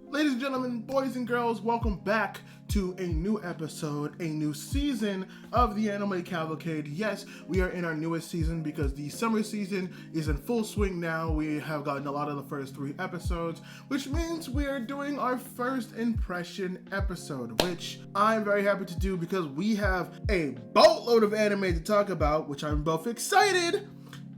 Ladies and gentlemen, boys and girls, welcome back to a new episode, a new season of the Anime Cavalcade. Yes, we are in our newest season because the summer season is in full swing now. We have gotten a lot of the first 3 episodes, which means we are doing our first impression episode, which I'm very happy to do because we have a boatload of anime to talk about, which I'm both excited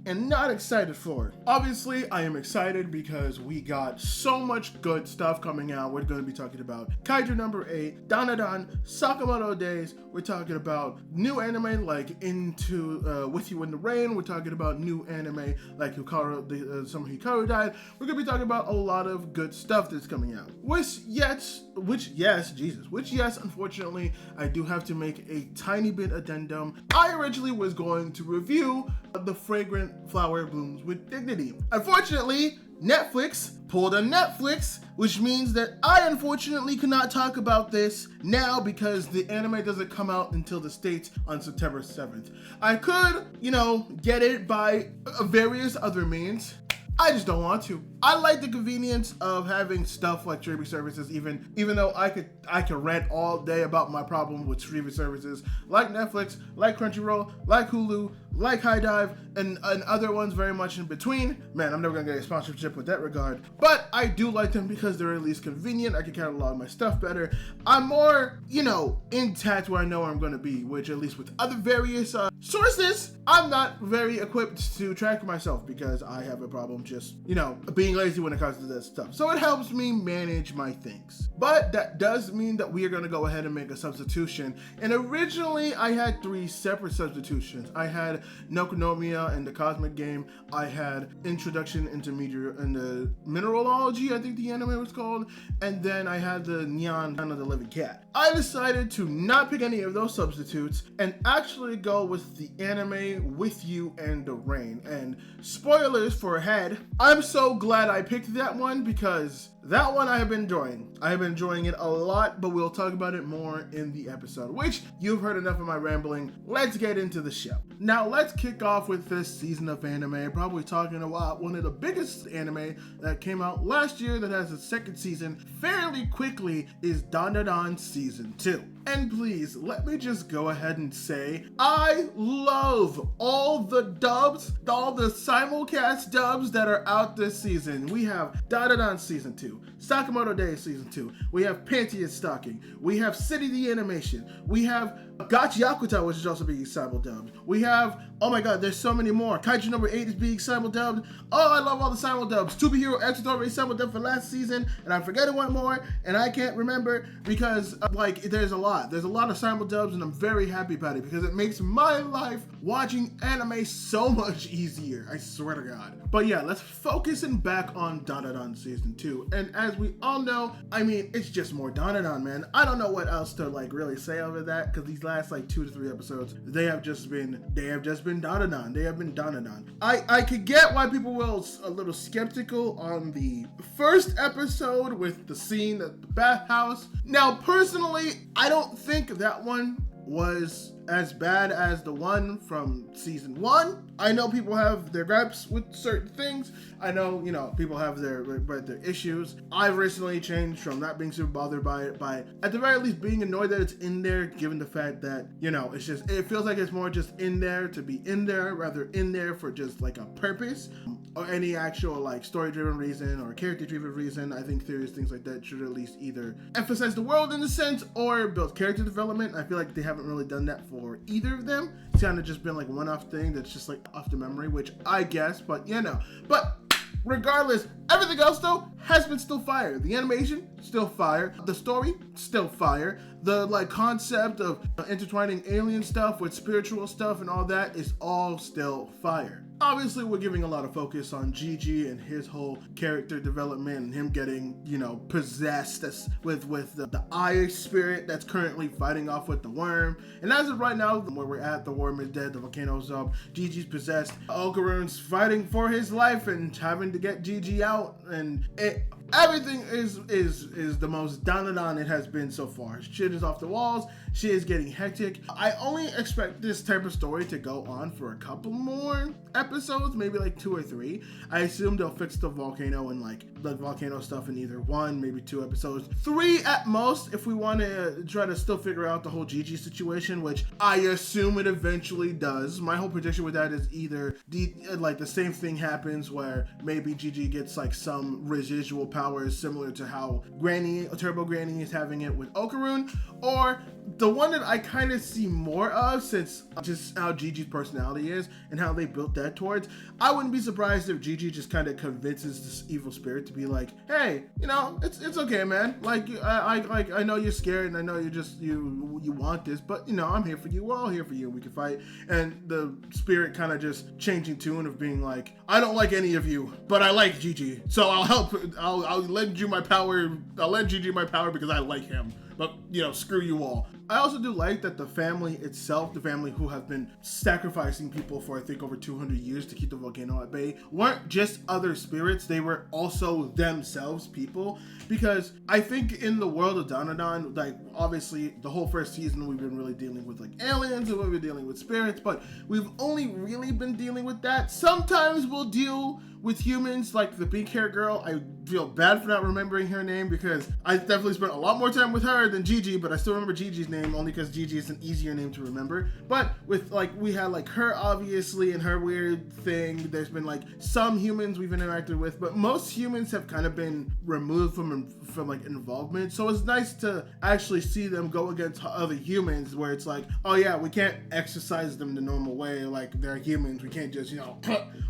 and not excited for. Obviously, I am excited because we got so much good stuff coming out. We're going to be talking about Kaiju No. 8, Dandadan, Sakamoto Days. We're talking about new anime like With You in the Rain. We're talking about new anime like Hikaru, the Summer Hikaru Died. We're going to be talking about a lot of good stuff that's coming out. Which yes, unfortunately, I do have to make a tiny bit addendum. I originally was going to review the fragrant flower blooms with dignity. Unfortunately, Netflix pulled a Netflix, which means that I unfortunately cannot talk about this now because the anime doesn't come out until the States on September 7th. I could, get it by various other means. I just don't want to. I like the convenience of having stuff like streaming services, even though I could rant all day about my problem with streaming services like Netflix, like Crunchyroll, like Hulu, like High Dive, and other ones very much in between. Man, I'm never gonna get a sponsorship with that regard. But I do like them because they're at least convenient. I can catalog my stuff better. I'm more, intact where I know where I'm gonna be, which at least with other various sources, I'm not very equipped to track myself because I have a problem just, being lazy when it comes to that stuff. So it helps me manage my things. But that does mean that we are going to go ahead and make a substitution. And originally I had 3 separate substitutions. I had Nokonomiya and the Cosmic Game. I had Introduction into Mineralogy, I think the anime was called. And then I had the Nyan of the Living Cat. I decided to not pick any of those substitutes and actually go with the anime With You and the Rain. And spoilers for ahead, I'm so glad I picked that one because that one I have been enjoying. I have been enjoying it a lot, but we'll talk about it more in the episode, which you've heard enough of my rambling. Let's get into the show. Now, let's kick off with this season of anime, probably talking about one of the biggest anime that came out last year that has a second season fairly quickly is Dandadan Season 2. And please, let me just go ahead and say, I love all the dubs, all the simulcast dubs that are out this season. We have Dandadan Season 2, Sakamoto Days Season 2, we have Panty And Stocking, we have City the Animation, we have Gachiakuta, which is also being simuldubbed. We have, oh my god, there's so many more. Kaiju No. 8 is being simuldubbed. Oh, I love all the simuldubs. Superhero X was already simuldubbed for last season, and I'm forgetting one more, and I can't remember because, there's a lot. There's a lot of simuldubs, and I'm very happy about it because it makes my life watching anime so much easier. I swear to God. But yeah, let's focus back on Dandadan Season 2. And as we all know, it's just more Dandadan, man. I don't know what else to really say over that because these last 2 to 3 episodes, they have just been Dandadan. They have been Dandadan. I could get why people were a little skeptical on the first episode with the scene at the bathhouse. Now, personally, I don't think that one was as bad as the one from season 1. I know people have their gripes with certain things. I know, people have their issues. I've recently changed from not being super bothered by it by, at the very least, being annoyed that it's in there, given the fact that, it feels like it's more just in there to be in there, rather in there for just a purpose or any actual story-driven reason or character-driven reason. I think theories, things like that should at least either emphasize the world in a sense or build character development. I feel like they haven't really done that for either of them. It's kind of just been one-off thing that's just off the memory, which I guess, but but regardless, everything else though has been still fire. The animation, still fire. The story, still fire. The concept of intertwining alien stuff with spiritual stuff and all that is all still fire. Obviously, we're giving a lot of focus on Gigi and his whole character development and him getting, possessed with the eye spirit that's currently fighting off with the worm. And as of right now, where we're at, the worm is dead, the volcano's up, Gigi's possessed, Okarune's fighting for his life and having to get Gigi out, and everything is the most Dandadan it has been so far. Shit is off the walls. She is getting hectic. I only expect this type of story to go on for a couple more episodes, maybe like 2 or 3. I assume they'll fix the volcano and like the volcano stuff in either 1, maybe 2 episodes. 3 at most if we want to try to still figure out the whole Gigi situation, which I assume it eventually does. My whole prediction with that is either the same thing happens where maybe Gigi gets like some residual powers similar to how Turbo Granny is having it with Okarun, or the one that I kind of see more of, since just how Gigi's personality is and how they built that towards, I wouldn't be surprised if Gigi just kind of convinces this evil spirit to be like, hey, you know, it's okay, man. Like, I know you're scared and I know you want this, but you know, I'm here for you. We're all here for you. We can fight. And the spirit kind of just changing tune of being like, I don't like any of you, but I like Gigi, so I'll help. I'll lend you my power. I'll lend Gigi my power because I like him. But, you know, screw you all. I also do like that the family itself, the family who have been sacrificing people for I think over 200 years to keep the volcano at bay, weren't just other spirits, they were also themselves people. Because I think in the world of Dandadan, like obviously the whole first season we've been really dealing with like aliens and we've been dealing with spirits, but we've only really been dealing with that. Sometimes we'll deal with humans, like the pink hair girl. I feel bad for not remembering her name because I definitely spent a lot more time with her than Gigi, but I still remember Gigi's name only because Gigi is an easier name to remember. But with like, we had like her obviously and her weird thing. There's been like some humans we've interacted with, but most humans have kind of been removed from like involvement. So it's nice to actually see them go against other humans where it's like, oh yeah, we can't exercise them the normal way. Like they're humans. We can't just, you know,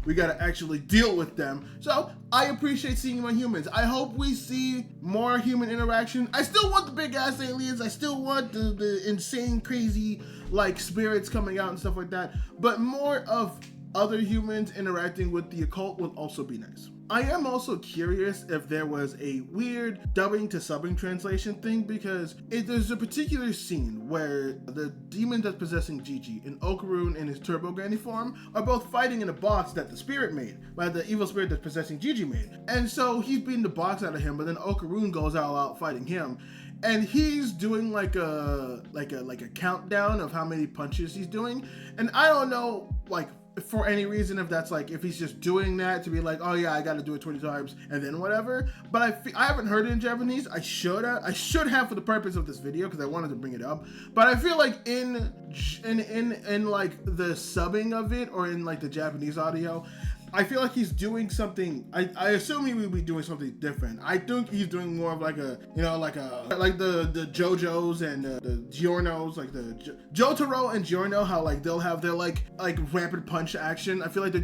we got to actually deal with them. So I appreciate seeing more humans. I hope we see more human interaction. I still want the big ass aliens. I still want the insane, crazy like spirits coming out and stuff like that. But more of other humans interacting with the occult will also be nice. I am also curious if there was a weird dubbing to subbing translation thing, because there's a particular scene where the demon that's possessing Gigi and Okarun in his Turbo Granny form are both fighting in a box that the spirit made, by the evil spirit that's possessing Gigi made. And so he's beating the box out of him, but then Okarun goes all out fighting him. And he's doing like a countdown of how many punches he's doing. And I don't know, like, for any reason, if that's like, if he's just doing that to be like, oh yeah, I gotta do it 20 times and then whatever. But I haven't heard it in Japanese. I should have for the purpose of this video because I wanted to bring it up. But I feel like in like the subbing of it, or in like the Japanese audio, I feel like he's doing something. I assume he would be doing something different. I think he's doing more of like a, you know, like the JoJo's and the Giornos, like the Jotaro and Giorno, how like they'll have their like rapid punch action. I feel like he's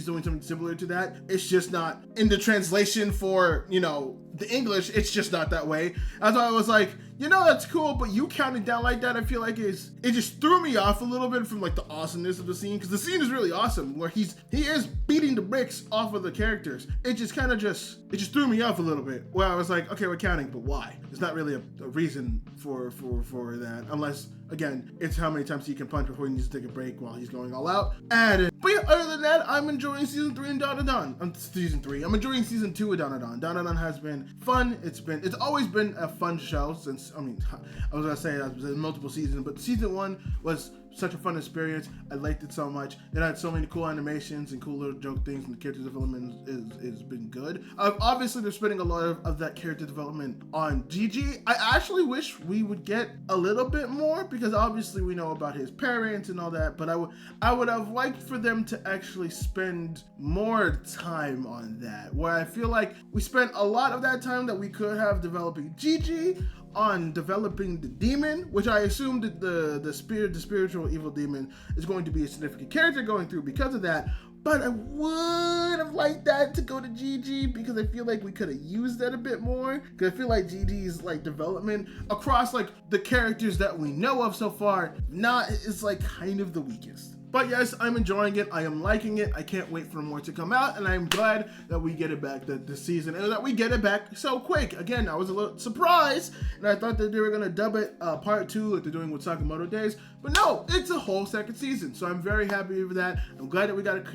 doing something similar to that. It's just not in the translation for, you know, the English, it's just not that way. That's why I was like, you know, that's cool, but you counting down like that, I feel like it just threw me off a little bit from like the awesomeness of the scene, because the scene is really awesome where he is beating the bricks off of the characters. It just threw me off a little bit where I was like, okay, we're counting, but why? There's not really a reason for that, unless again, it's how many times he can punch before he needs to take a break while he's going all out. But yeah, other than that, I'm enjoying season 3 in Dandadan. Season 3. I'm enjoying season 2 of Dandadan. Dandadan has been fun. It's always been a fun show since, I mean, I was gonna say that was multiple seasons, but season 1 was such a fun experience. I liked it so much. It had so many cool animations and cool little joke things, and the character development is been good. Obviously, they're spending a lot of that character development on Gigi. I actually wish we would get a little bit more, because obviously we know about his parents and all that, but I would have liked for them to actually spend more time on that, where I feel like we spent a lot of that time that we could have developing Gigi on developing the demon, which I assume that the spiritual evil demon is going to be a significant character going through because of that. But I would have liked that to go to Gigi, because I feel like we could have used that a bit more, because I feel like Gigi's like development across like the characters that we know of so far is like kind of the weakest. But yes, I'm enjoying it. I am liking it. I can't wait for more to come out, and I'm glad that we get it back this season, and that we get it back so quick. Again, I was a little surprised, and I thought that they were gonna dub it part 2 like they're doing with Sakamoto Days, but no, it's a whole second season. So I'm very happy with that. I'm glad that we got it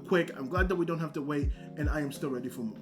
quick. I'm glad that we don't have to wait, and I am still ready for more.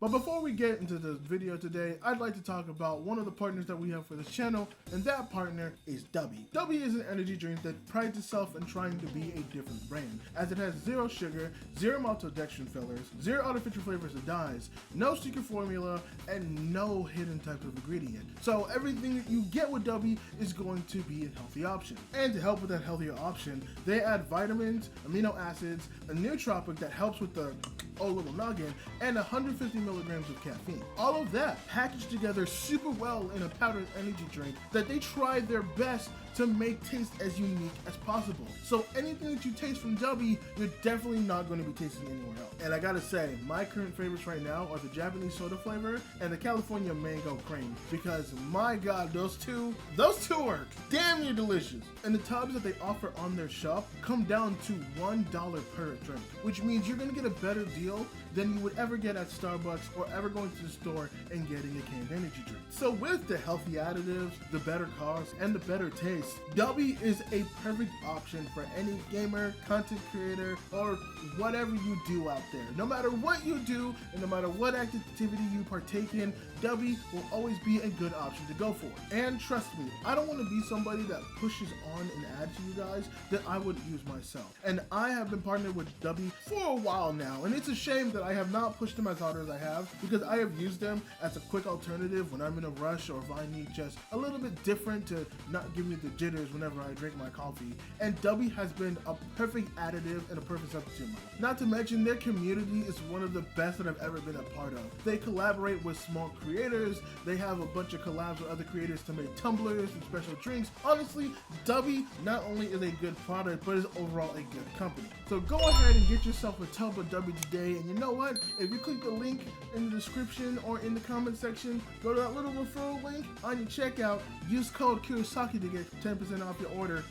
But before we get into the video today, I'd like to talk about one of the partners that we have for this channel, and that partner is Dubby. Dubby is an energy drink that prides itself in trying to be a different brand, as it has 0 sugar, 0 maltodextrin fillers, 0 artificial flavors or dyes, no secret formula, and no hidden type of ingredient. So everything that you get with Dubby is going to be a healthy option. And to help with that healthier option, they add vitamins, amino acids, a nootropic that helps with the little noggin, and 150 milligrams of caffeine. All of that packaged together super well in a powdered energy drink that they tried their best to make taste as unique as possible. So anything that you taste from Dubby, you're definitely not going to be tasting anywhere else. And I gotta say, my current favorites right now are the Japanese soda flavor and the California mango cream, because my god, those two are damn near delicious. And the tubs that they offer on their shop come down to $1 per drink, which means you're gonna get a better deal than you would ever get at Starbucks or ever going to the store and getting a canned energy drink. So with the healthy additives, the better cost, and the better taste, Dubby is a perfect option for any gamer, content creator, or whatever you do out there. No matter what you do, and no matter what activity you partake in, Dubby will always be a good option to go for. And trust me, I don't want to be somebody that pushes on an ad to you guys that I would use myself. And I have been partnered with Dubby for a while now, and it's a shame that I have not pushed them as hard as I have, because I have used them as a quick alternative when I'm in a rush or if I need just a little bit different to not give me the jitters whenever I drink my coffee. And Dubby has been a perfect additive and a perfect substitute. Not to mention, their community is one of the best that I've ever been a part of. They collaborate with small creators, they have a bunch of collabs with other creators to make tumblers and special drinks. Honestly, Dubby not only is a good product, but is overall a good company. So go ahead and get yourself a tub of Dubby today, and you know what? If you click the link in the description or in the comment section, go to that little referral link on your checkout, use code Kurosaki to get 10% off your order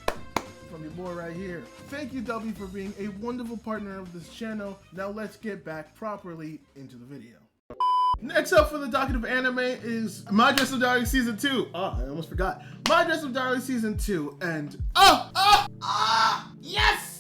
from your boy right here. Thank you, Dubby, for being a wonderful partner of this channel. Now let's get back properly into the video. Next up for the docket of anime is My Dress Up Darling Season 2. I almost forgot. My Dress Up Darling Season 2, and yes!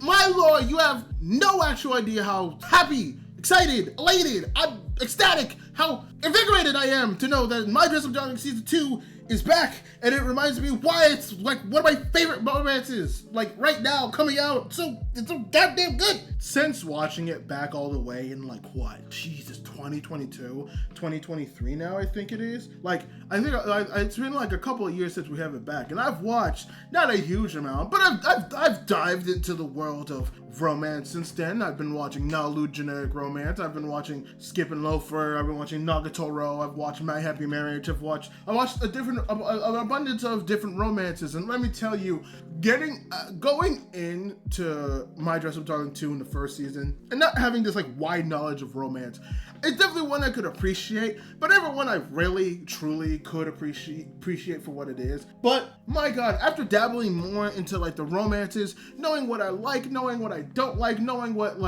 My lord, you have no actual idea how happy, excited, elated, I'm ecstatic, how invigorated I am to know that My Dress Up Darling Season 2 is back, and it reminds me why it's like one of my favorite romances, like right now, coming out. It's so goddamn good. Since watching it back all the way in like what, Jesus, 2022, 2023 now, I think it is. Like, I think it's been like a couple of years since we have it back, and I've watched not a huge amount, but I've dived into the world of romance since then. I've been watching Nalu generic romance, I've been watching Skip and Loafer, I've been watching Nagatoro, I've watched My Happy Marriage, I watched an abundance of different romances, and let me tell you, going into My Dress Up Darling 2 in the first season and not having this like wide knowledge of romance, it's definitely one I could appreciate, but never one I really truly could appreciate for what it is. But my god, after dabbling more into like the romances, knowing what I like, knowing what I don't like, knowing what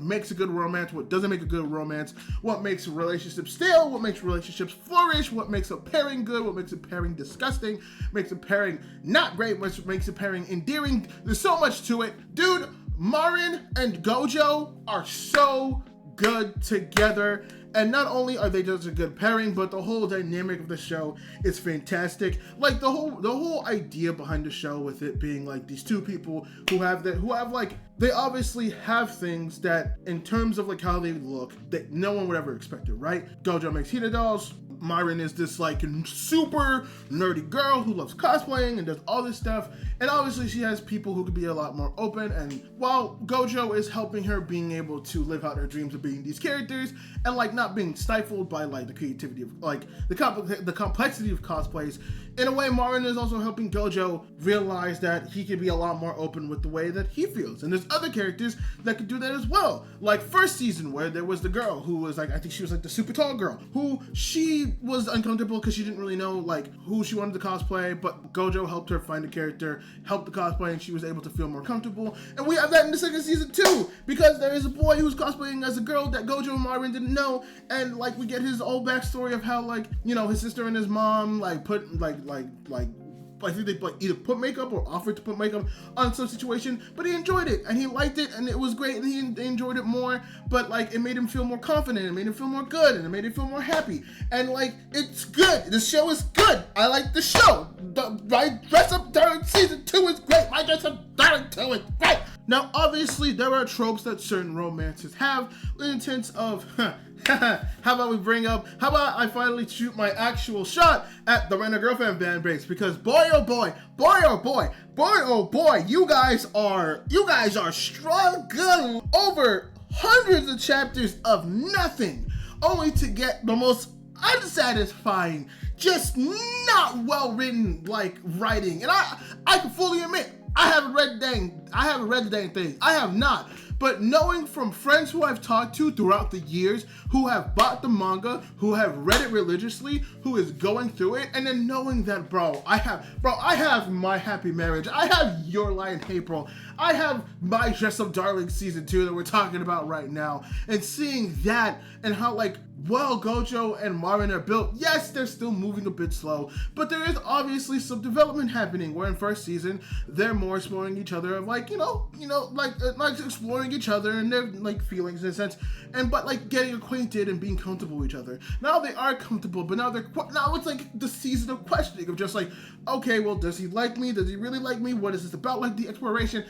makes a good romance, what doesn't make a good romance, what makes relationships stale, what makes relationships flourish, what makes a pairing good, what makes a pairing disgusting, makes a pairing not great, what makes a pairing endearing. There's so much to it. Dude, Marin and Gojo are so good together, and not only are they just a good pairing, but the whole dynamic of the show is fantastic. Like the whole idea behind the show, with it being like these two people who have like, they obviously have things that in terms of like how they look that no one would ever expect it, right? Gojo makes Hina dolls. Marin is this like super nerdy girl who loves cosplaying and does all this stuff, and obviously she has people who could be a lot more open, and while Gojo is helping her being able to live out her dreams of being these characters and like not being stifled by like the creativity of like the complexity of cosplays, in a way Marin is also helping Gojo realize that he can be a lot more open with the way that he feels, and there's other characters that could do that as well. Like first season, where there was the girl who was like, I think she was like the super tall girl, who she was uncomfortable because she didn't really know like who she wanted to cosplay, but Gojo helped her find a character, helped the cosplay, and she was able to feel more comfortable. And we have that in the second season too, because there is a boy who's cosplaying as a girl that Gojo and Marin didn't know, and like we get his whole backstory of how like, you know, his sister and his mom like I think they like either put makeup or offered to put makeup on some situation, but he enjoyed it and he liked it and it was great and he enjoyed it more. But like it made him feel more confident, it made him feel more good, and it made him feel more happy. And like it's good. The show is good. I like the show. My Dress Up Darling season 2 is great. My Dress Up Darling 2 is great. Now, obviously, there are tropes that certain romances have in the sense of, how about I finally shoot my actual shot at the Rent-A-Girlfriend fan base, because boy oh boy, you guys are struggling over hundreds of chapters of nothing, only to get the most unsatisfying, just not well written like writing. And I can fully admit, I haven't read the dang thing. I have not. But knowing from friends who I've talked to throughout the years, who have bought the manga, who have read it religiously, who is going through it, and then knowing that, I have My Happy Marriage, I have Your Lie in April, I have My Dress Up Darling season 2 that we're talking about right now, and seeing that and how like well Gojo and Marin are built. Yes, they're still moving a bit slow, but there is obviously some development happening where in first season they're more exploring each other of like like exploring each other and their like feelings in a sense, but like getting acquainted and being comfortable with each other. Now they are comfortable, but now it's like the season of questioning of just like, okay, well, does he like me? Does he really like me? What is this about? Like the exploration.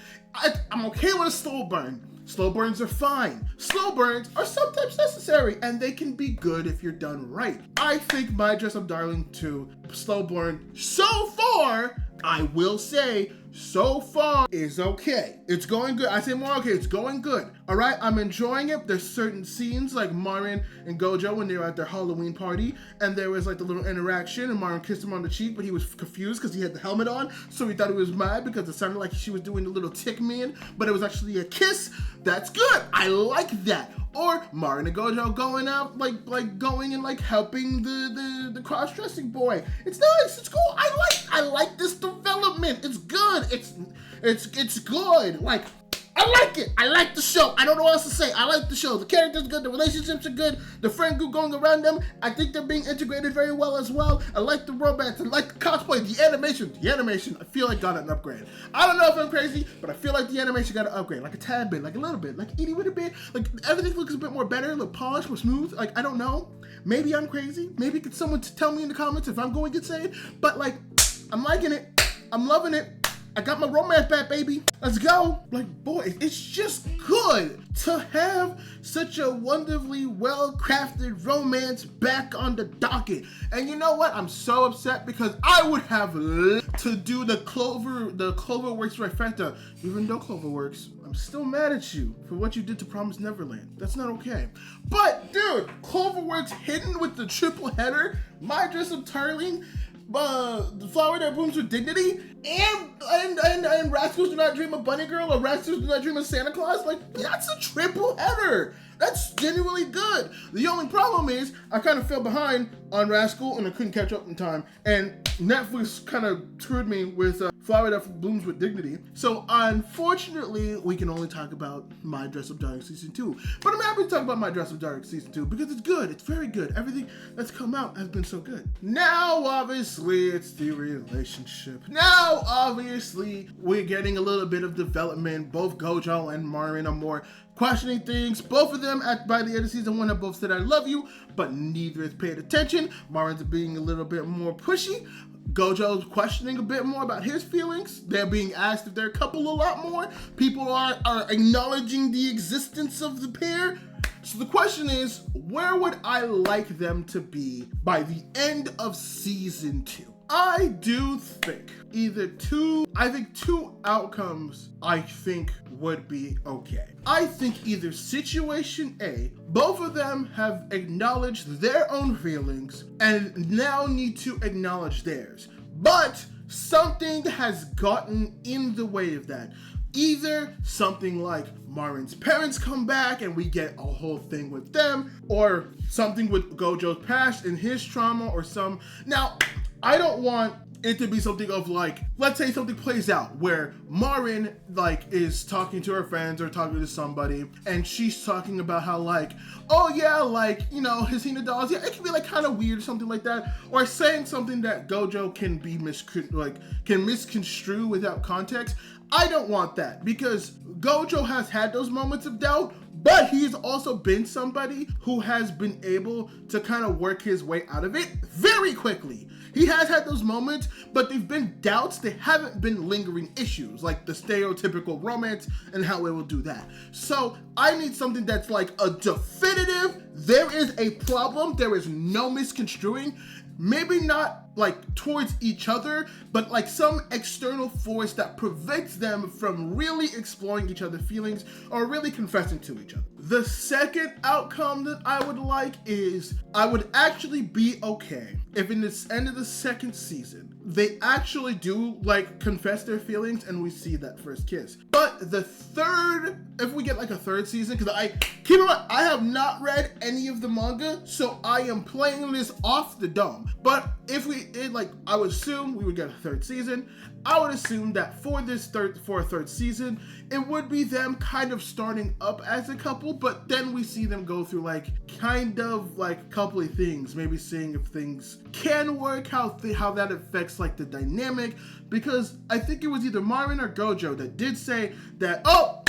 I'm okay with a slow burn. Slow burns are fine. Slow burns are sometimes necessary, and they can be good if you're done right. I think My Dress Up Darling 2 slow burn so far, I will say, so far is okay. It's going good. I say more okay, it's going good. All right, I'm enjoying it. There's certain scenes like Marin and Gojo when they were at their Halloween party, and there was like the little interaction, and Marin kissed him on the cheek, but he was confused because he had the helmet on, so he thought he was mad because it sounded like she was doing the little tick man, but it was actually a kiss. That's good. I like that. Or Marin and Gojo going out, like going and like helping the cross-dressing boy. It's nice. It's cool. I like this development. It's good. It's good. Like, I like it. I like the show. I don't know what else to say. I like the show. The characters are good. The relationships are good. The friend group going around them, I think they're being integrated very well as well. I like the romance. I like the cosplay. The animation, I feel like got an upgrade. I don't know if I'm crazy, but I feel like the animation got an upgrade. Like a tad bit, like a little bit, like itty bitty bit. Like everything looks a bit more better, look polished, more smooth. Like, I don't know. Maybe I'm crazy. Maybe could someone tell me in the comments if I'm going insane. But like, I'm liking it. I'm loving it. I got my romance back, baby. Let's go. Like, boy, it's just good to have such a wonderfully well-crafted romance back on the docket. And you know what? I'm so upset because I would have loved to do the Cloverworks trifecta. Even though Cloverworks, I'm still mad at you for what you did to Promise Neverland. That's not okay. But, dude, Cloverworks hidden with the triple header, My Dress Up Darling, the Flower That Blooms with Dignity, and Rascals Do Not Dream of Bunny Girl or Rascals Do Not Dream of Santa Claus. Like, that's a triple header. That's genuinely good. The only problem is I kind of fell behind on Rascal and I couldn't catch up in time. And Netflix kind of screwed me with Flower That Blooms with Dignity. So unfortunately, we can only talk about My Dress Up Darling Season 2. But I'm happy to talk about My Dress Up Darling Season 2 because it's good. It's very good. Everything that's come out has been so good. Now, obviously, it's the relationship. Now, obviously, we're getting a little bit of development. Both Gojo and Marin are more questioning things. Both of them, by the end of season 1, have both said I love you, but neither has paid attention. Marin's being a little bit more pushy. Gojo's questioning a bit more about his feelings. They're being asked if they're a couple a lot more. People are acknowledging the existence of the pair. So the question is, where would I like them to be by the end of season 2? I do think two outcomes would be okay. I think either situation A, both of them have acknowledged their own feelings and now need to acknowledge theirs. But something has gotten in the way of that. Either something like Marin's parents come back and we get a whole thing with them, or something with Gojo's past and his trauma, or some. Now, I don't want it to be something of like, let's say something plays out where Marin like is talking to her friends or talking to somebody and she's talking about how like, oh yeah, like, you know, his dolls, yeah, it can be like kind of weird or something like that, or saying something that Gojo can be misconstrue without context. I don't want that, because Gojo has had those moments of doubt, but he's also been somebody who has been able to kind of work his way out of it very quickly. He has had those moments, but they've been doubts. They haven't been lingering issues, like the stereotypical romance and how it will do that. So I need something that's like a definitive, there is a problem, there is no misconstruing, maybe not like towards each other, but like some external force that prevents them from really exploring each other's feelings or really confessing to each other. The second outcome that I would like is I would actually be okay if in this end of the second season, they actually do like confess their feelings and we see that first kiss. But the third, if we get like a third season, because I keep in mind, I have not read any of the manga, so I am playing this off the dome. But if I would assume we would get a third season. I would assume that for a third season, it would be them kind of starting up as a couple, but then we see them go through like kind of like coupley things, maybe seeing if things can work, how that affects like the dynamic, because I think it was either Marin or Gojo that did say that, oh,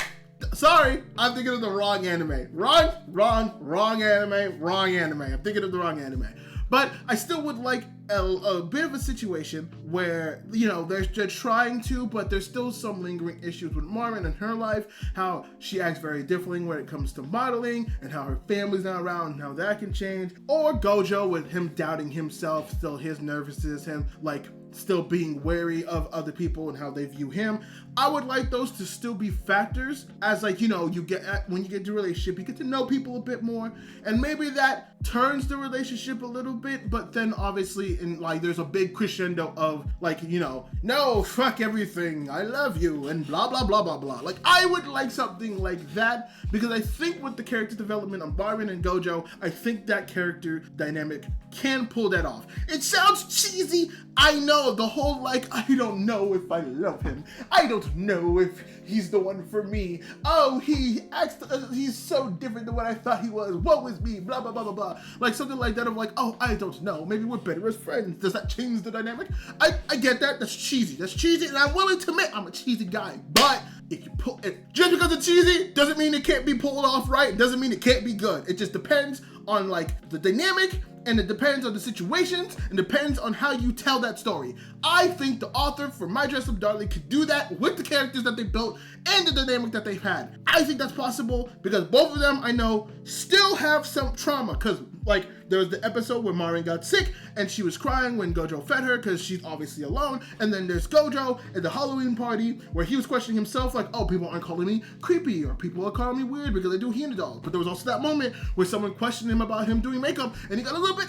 sorry, I'm thinking of the wrong anime. Wrong anime. I'm thinking of the wrong anime. But I still would like a bit of a situation where, you know, they're trying to, but there's still some lingering issues with Marin and her life, how she acts very differently when it comes to modeling, and how her family's not around and how that can change. Or Gojo with him doubting himself, still his nervousness, him like still being wary of other people and how they view him. I would like those to still be factors as like, you know, when you get into a relationship, you get to know people a bit more, and maybe that turns the relationship a little bit, but then obviously in like there's a big crescendo of like, you know, no, fuck everything, I love you, and blah blah blah blah blah. Like I would like something like that, because I think with the character development of Marin and Gojo, I think that character dynamic can pull that off. It sounds cheesy, I know, the whole like, I don't know if I love him, I don't know if he's the one for me, oh, he's so different than what I thought he was, woe is me, blah blah blah blah blah, like something like that of like, oh, I don't know, maybe we're better as friends. Does that change the dynamic? I get that, that's cheesy, and I'm willing to admit I'm a cheesy guy, but if you pull it, just because it's cheesy doesn't mean it can't be pulled off right, it doesn't mean it can't be good. It just depends on like the dynamic, and it depends on the situations, and depends on how you tell that story. I think the author for My Dress Up Darling could do that with the characters that they built and the dynamic that they've had. I think that's possible because both of them, I know, still have some trauma, because like there was the episode where Marin got sick and she was crying when Gojo fed her because she's obviously alone, and then there's Gojo at the Halloween party where he was questioning himself like, oh, people aren't calling me creepy, or people are calling me weird because I do dolls. But there was also that moment where someone questioned him about him doing makeup and he got a little bit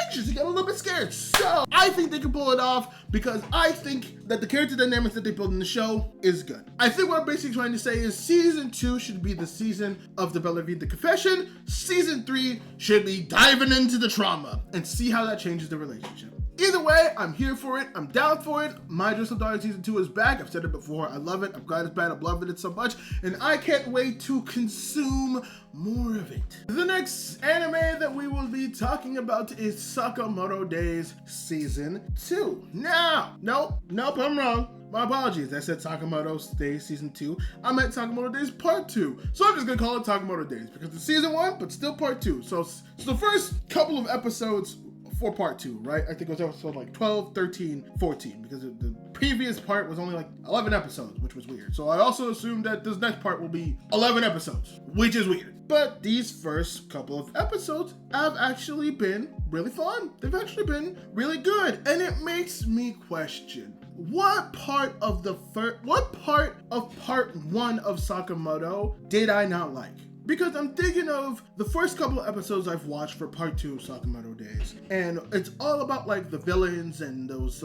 anxious, he got a little bit scared. So I think they can pull it off, because I think that the character dynamics that they build in the show is good. I think what I'm basically trying to say is season 2 should be the season of the Bella Vita confession. Season 3 should be diving into the trauma and see how that changes the relationship. Either way, I'm here for it. I'm down for it. My Dress Up Darling Season 2 is back. I've said it before. I love it. I'm glad it's bad. I'm loving it so much. And I can't wait to consume more of it. The next anime that we will be talking about is Sakamoto Days Season 2. Now, nope, I'm wrong. My apologies. I said Sakamoto Days Season 2. I meant Sakamoto Days Part 2. So I'm just going to call it Sakamoto Days because it's Season 1, but still Part 2. So the first couple of episodes for Part 2, right? I think it was episode like 12, 13, 14, because the previous part was only like 11 episodes, which was weird. So I also assumed that this next part will be 11 episodes, which is weird. But these first couple of episodes have actually been really fun. They've actually been really good. And it makes me question, what part of part 1 of Sakamoto did I not like? because I'm thinking of the first couple of episodes I've watched for part 2 of Sakamoto Days, and it's all about like the villains and those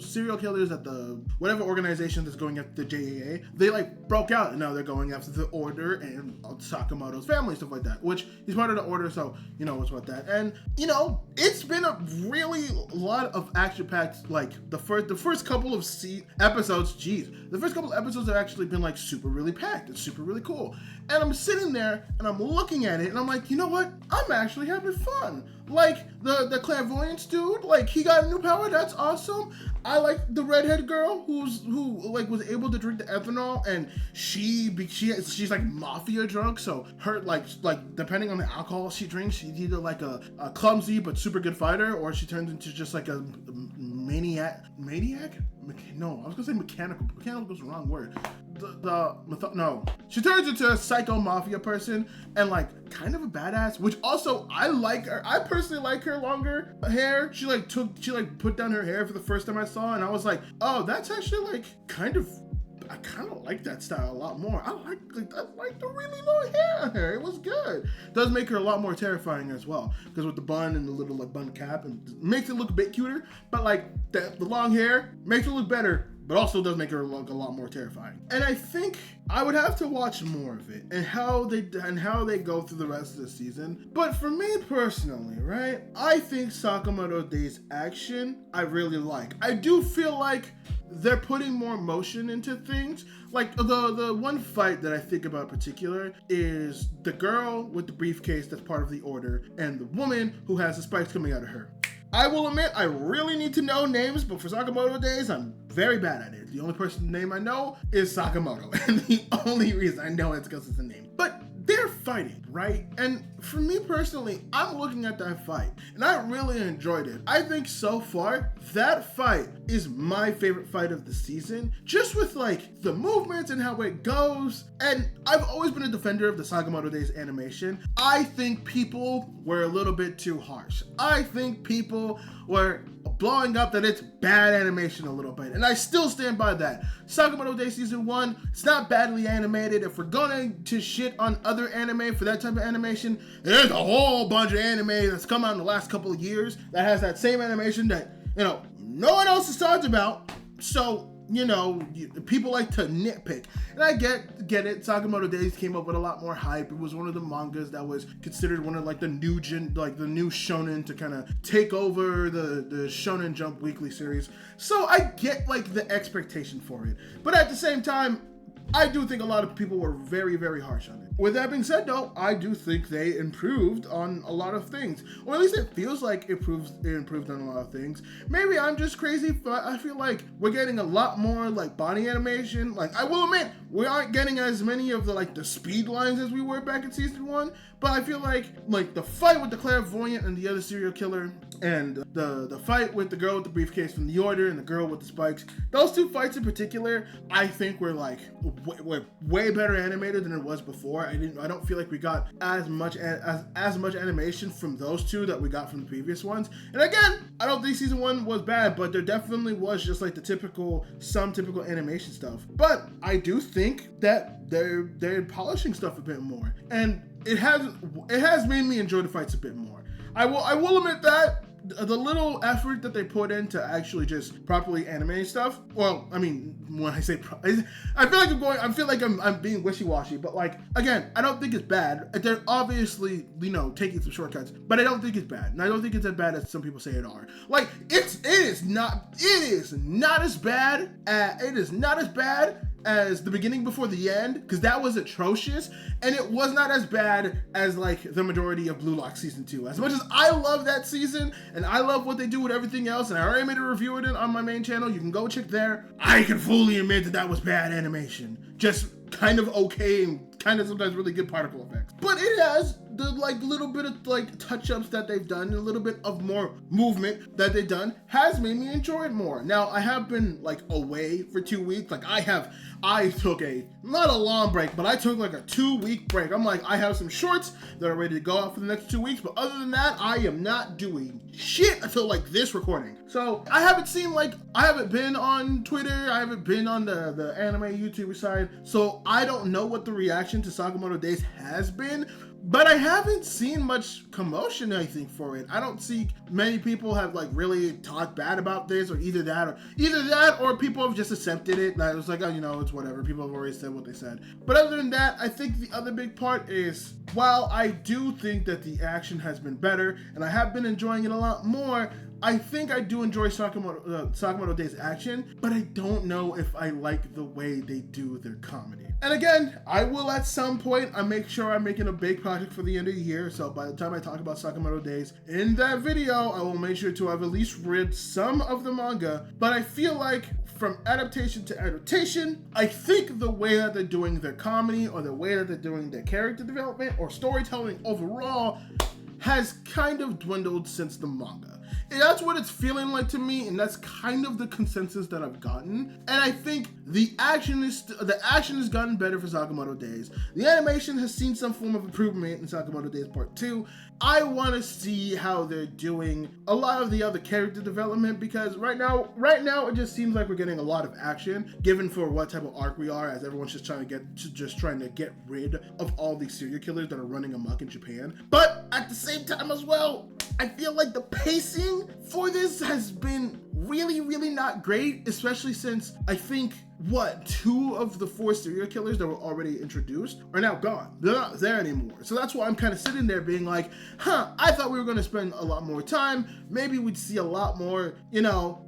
serial killers at the whatever organization that's going after the JAA. They like broke out and now they're going after the Order and Sakamoto's family, stuff like that, which he's part of the Order, so you know what's about that. And you know, it's been a really lot of action-packed, like the first couple of episodes, the first couple of episodes have actually been like super really packed. It's super really cool. And I'm sitting there and I'm looking at it and I'm like, you know what? I'm actually having fun. Like the clairvoyance dude, like he got a new power. That's awesome. I like the redhead girl who like was able to drink the ethanol, and she's like mafia drunk. So her like depending on the alcohol she drinks, she's either like a clumsy but super good fighter, or she turns into just like a maniac. No, I was gonna say mechanical. Mechanical is the wrong word. She turns into a psycho mafia person and like kind of a badass, which also I like her. I personally like her longer hair. She put down her hair for the first time I saw, and I was like, oh, that's actually like I kind of like that style a lot more. I like the really long hair on her. It was good. It does make her a lot more terrifying as well, because with the bun and the little like bun cap, and makes it look a bit cuter. But like the long hair makes her look better, but also does make her look a lot more terrifying. And I think I would have to watch more of it and how they go through the rest of the season. But for me personally, right, I think Sakamoto Days action I really like. I do feel like they're putting more motion into things. Like the one fight that I think about in particular is the girl with the briefcase that's part of the Order and the woman who has the spikes coming out of her. I will admit, I really need to know names, but for Sakamoto Days, I'm very bad at it. The only person's name I know is Sakamoto, and the only reason I know it's because it's a name. But they're fighting, right? And for me personally, I'm looking at that fight, and I really enjoyed it. I think so far, that fight is my favorite fight of the season, just with like the movements and how it goes. And I've always been a defender of the Sakamoto Days animation. I think people were a little bit too harsh. I think people were blowing up that it's bad animation a little bit, and I still stand by that. Sakamoto Days Season 1, it's not badly animated. If we're going to shit on other anime for that type of animation, there's a whole bunch of anime that's come out in the last couple of years that has that same animation that, you know, no one else has talked about. So, you know, people like to nitpick, and I get it. Sakamoto Days came up with a lot more hype. It was one of the mangas that was considered one of like the new shonen to kind of take over the Shonen Jump weekly series. So I get like the expectation for it, but at the same time, I do think a lot of people were very, very harsh on it. With that being said, though, I do think they improved on a lot of things, or at least it feels like it improved on a lot of things. Maybe I'm just crazy, but I feel like we're getting a lot more like body animation. Like, I will admit, we aren't getting as many of the speed lines as we were back in season 1, but I feel like the fight with the clairvoyant and the other serial killer, and the fight with the girl with the briefcase from the Order and the girl with the spikes, those two fights in particular, I think were like way better animated than it was before. I don't feel like we got as much animation from those two that we got from the previous ones. And again, I don't think season 1 was bad, but there definitely was just like some typical animation stuff. But I do think that they're polishing stuff a bit more, and it has made me enjoy the fights a bit more. I will admit that the little effort that they put in to actually just properly animate stuff. Well, I mean, when I say, I feel like I'm being wishy-washy, but like, again, I don't think it's bad. They're obviously, taking some shortcuts, but I don't think it's bad. And I don't think it's as bad as some people say it are. Like, it is not as bad as the beginning before the end, because that was atrocious, and it was not as bad as like the majority of Blue Lock season 2. As much as I love that season and I love what they do with everything else, and I already made a review of it on my main channel, you can go check there. I can fully admit that was bad animation, just kind of okay and kind of sometimes really good particle effects. But it has the little bit of touch-ups that they've done, and a little bit of more movement that they've done has made me enjoy it more. Now, I have been away for 2 weeks. I took not a long break, but I took a 2-week break. I have some shorts that are ready to go out for the next 2 weeks, but other than that, I am not doing shit until this recording. So I haven't been on Twitter, I haven't been on the anime YouTuber side, so I don't know what the reaction reaction to Sakamoto Days has been, but I haven't seen much commotion, I think, for it. I don't see many people have like really talked bad about this, or either that or people have just accepted it. That it was like, oh, you know, it's whatever. People have already said what they said. But other than that, I think the other big part is, while I do think that the action has been better and I have been enjoying it a lot more, I think I do enjoy Sakamoto Days action, but I don't know if I like the way they do their comedy. And again, I will at some point, I make sure I'm making a big project for the end of the year, so by the time I talk about Sakamoto Days, in that video, I will make sure to have at least read some of the manga, but I feel like from adaptation to adaptation, I think the way that they're doing their comedy, or the way that they're doing their character development, or storytelling overall, has kind of dwindled since the manga. And that's what it's feeling like to me, and that's kind of the consensus that I've gotten. And I think the action has gotten better for Sakamoto Days. The animation has seen some form of improvement in Sakamoto Days Part 2. I want to see how they're doing a lot of the other character development, because right now it just seems like we're getting a lot of action, given for what type of arc we are, as everyone's just trying to get rid of all these serial killers that are running amok in Japan. But at the same time as well, I feel like the pacing for this has been really, really not great, especially since I think, 2 of the 4 serial killers that were already introduced are now gone. They're not there anymore. So that's why I'm kind of sitting there being like, I thought we were going to spend a lot more time. Maybe we'd see a lot more, you know,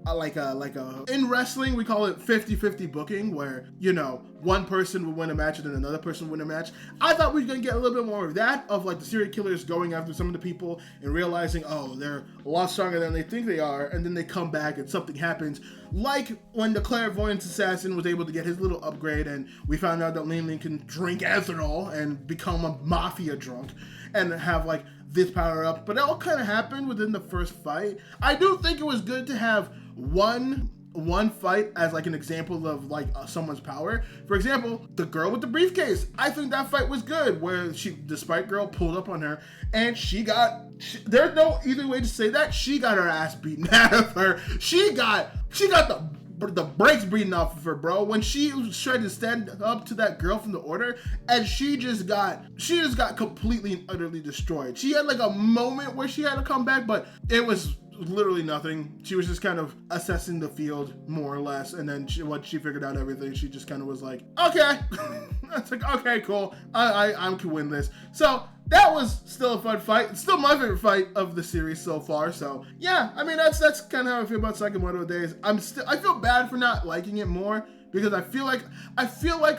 in wrestling, we call it 50-50 booking, where, you know, one person would win a match and then another person would win a match. I thought we were going to get a little bit more of that, of like the serial killers going after some of the people and realizing, oh, they're a lot stronger than they think they are, and then they come back and something happens, like when the clairvoyance assassin was able to get his little upgrade and we found out that Lin Lin can drink ethanol and become a mafia drunk and have like this power up. But it all kind of happened within the first fight. I do think it was good to have one fight as like an example of like someone's power. For example, the girl with the briefcase. I think that fight was good, where the Sprite girl pulled up on her and there's no either way to say that, she got her ass beaten out of her. She got the brakes beaten off of her, bro, when she was trying to stand up to that girl from the Order, and she just got completely and utterly destroyed. She had like a moment where she had to come back, but it was literally nothing. She was just kind of assessing the field more or less, and then once she figured out everything, she just kind of was like, okay. It's like, okay, cool, I can win this. So that was still a fun fight. It's still my favorite fight of the series so far. So yeah, I mean, that's kind of how I feel about Sakamoto Days. I feel bad for not liking it more, because I feel like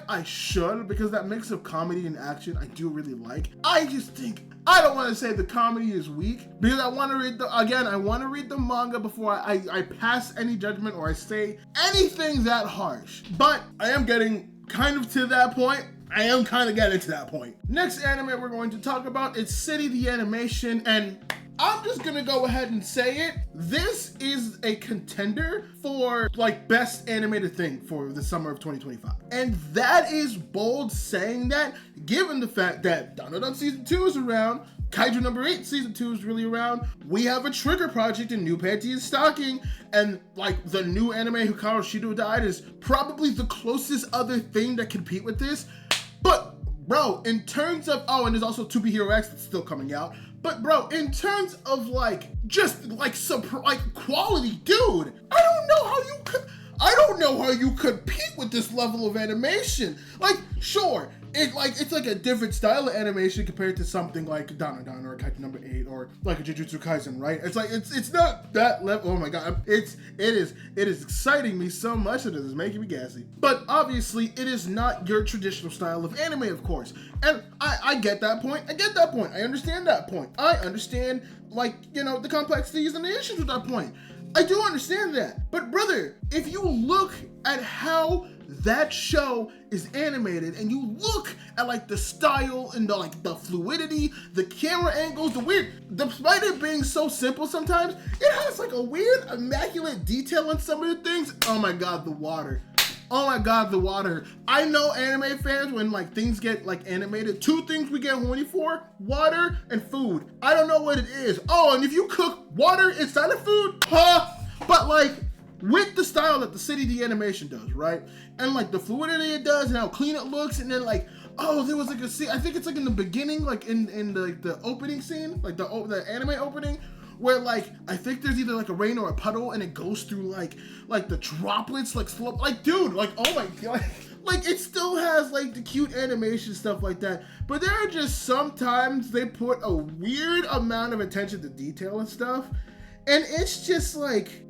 I should, because that mix of comedy and action I do really like. I just think, I don't want to say the comedy is weak, because I want to read the manga before I pass any judgment or I say anything that harsh. But I am getting kind of to that point. Next anime we're going to talk about is City the Animation, and I'm just gonna go ahead and say it. This is a contender for like best animated thing for the summer of 2025. And that is bold saying that, given the fact that Dandadan Season 2 is around, Kaiju No. 8 Season 2 is really around, we have a Trigger project in New Panty And Stocking, and like the new anime Hikaru Died is probably the closest other thing that compete with this. But bro, in terms of, and there's also 2B Hero X that's still coming out. But bro, in terms of like, just like quality, dude, I don't know how you compete with this level of animation. Like, sure, it's like a different style of animation compared to something like Dandadan or Kaiju No. 8 or like a Jujutsu Kaisen, right? It's like, it's not that level. Oh my god, it is exciting me so much that it is making me gassy. But obviously, it is not your traditional style of anime, of course. And I get that point. I understand that point. I understand, like, you know, the complexities and the issues with that point. I do understand that. But brother, if you look at how that show is animated and you look at like the style and the fluidity, the camera angles, despite it being so simple sometimes, it has like a weird immaculate detail on some of the things. Oh my god, the water. I know anime fans, when like things get like animated, 2 things we get horny for: water and food. I don't know what it is. Oh, and if you cook water inside of food, but like, with the style that the City the Animation does, right? And like the fluidity it does and how clean it looks, and then like oh, there was like a scene, I think it's like in the beginning, like in the opening scene, like the anime opening, where like I think there's either like a rain or a puddle, and it goes through like the droplets, like slow, like dude, like oh my god, like it still has like the cute animation stuff like that, but there are just sometimes they put a weird amount of attention to detail and stuff, and it's just like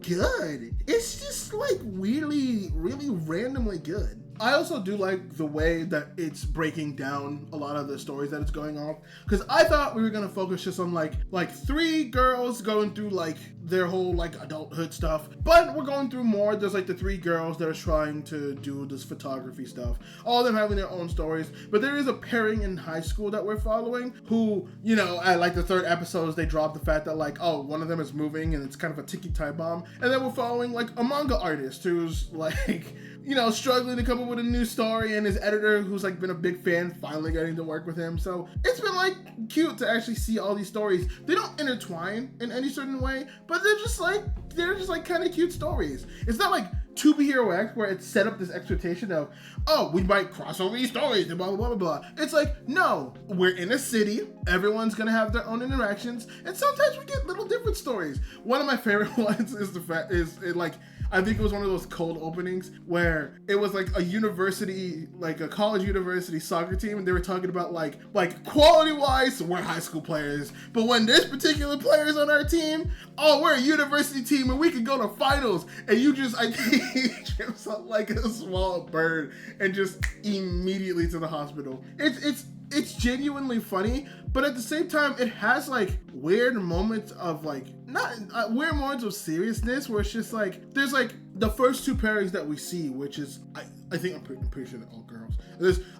good. It's just like really randomly good. I also do like the way that it's breaking down a lot of the stories that it's going on, because I thought we were gonna focus just on like 3 girls going through like their whole like adulthood stuff, but we're going through more. There's like the 3 girls that are trying to do this photography stuff, all of them having their own stories, but there is a pairing in high school that we're following who, you know, at like the 3rd episodes they drop the fact that like, oh, one of them is moving and it's kind of a ticking time bomb, and then we're following like a manga artist who's like, you know, struggling to come up with a new story, and his editor, who's like been a big fan, finally getting to work with him. So it's been like cute to actually see all these stories. They don't intertwine in any certain way, but they're just like kind of cute stories. It's not like To Be Hero X where it's set up this expectation of, oh, we might cross over these stories and blah blah blah blah. It's like, no, we're in a city, everyone's gonna have their own interactions, and sometimes we get little different stories. One of my favorite ones is I think it was one of those cold openings where it was like a university, like a college university soccer team, and they were talking about like quality wise, we're high school players, but when this particular player is on our team, oh, we're a university team and we could go to finals, and I think he trips up like a small bird and just immediately to the hospital. It's genuinely funny, but at the same time, it has like weird moments of like, not weird moments of seriousness where it's just like, there's like the first 2 pairings that we see, which is, I think I'm pretty sure they're all girls.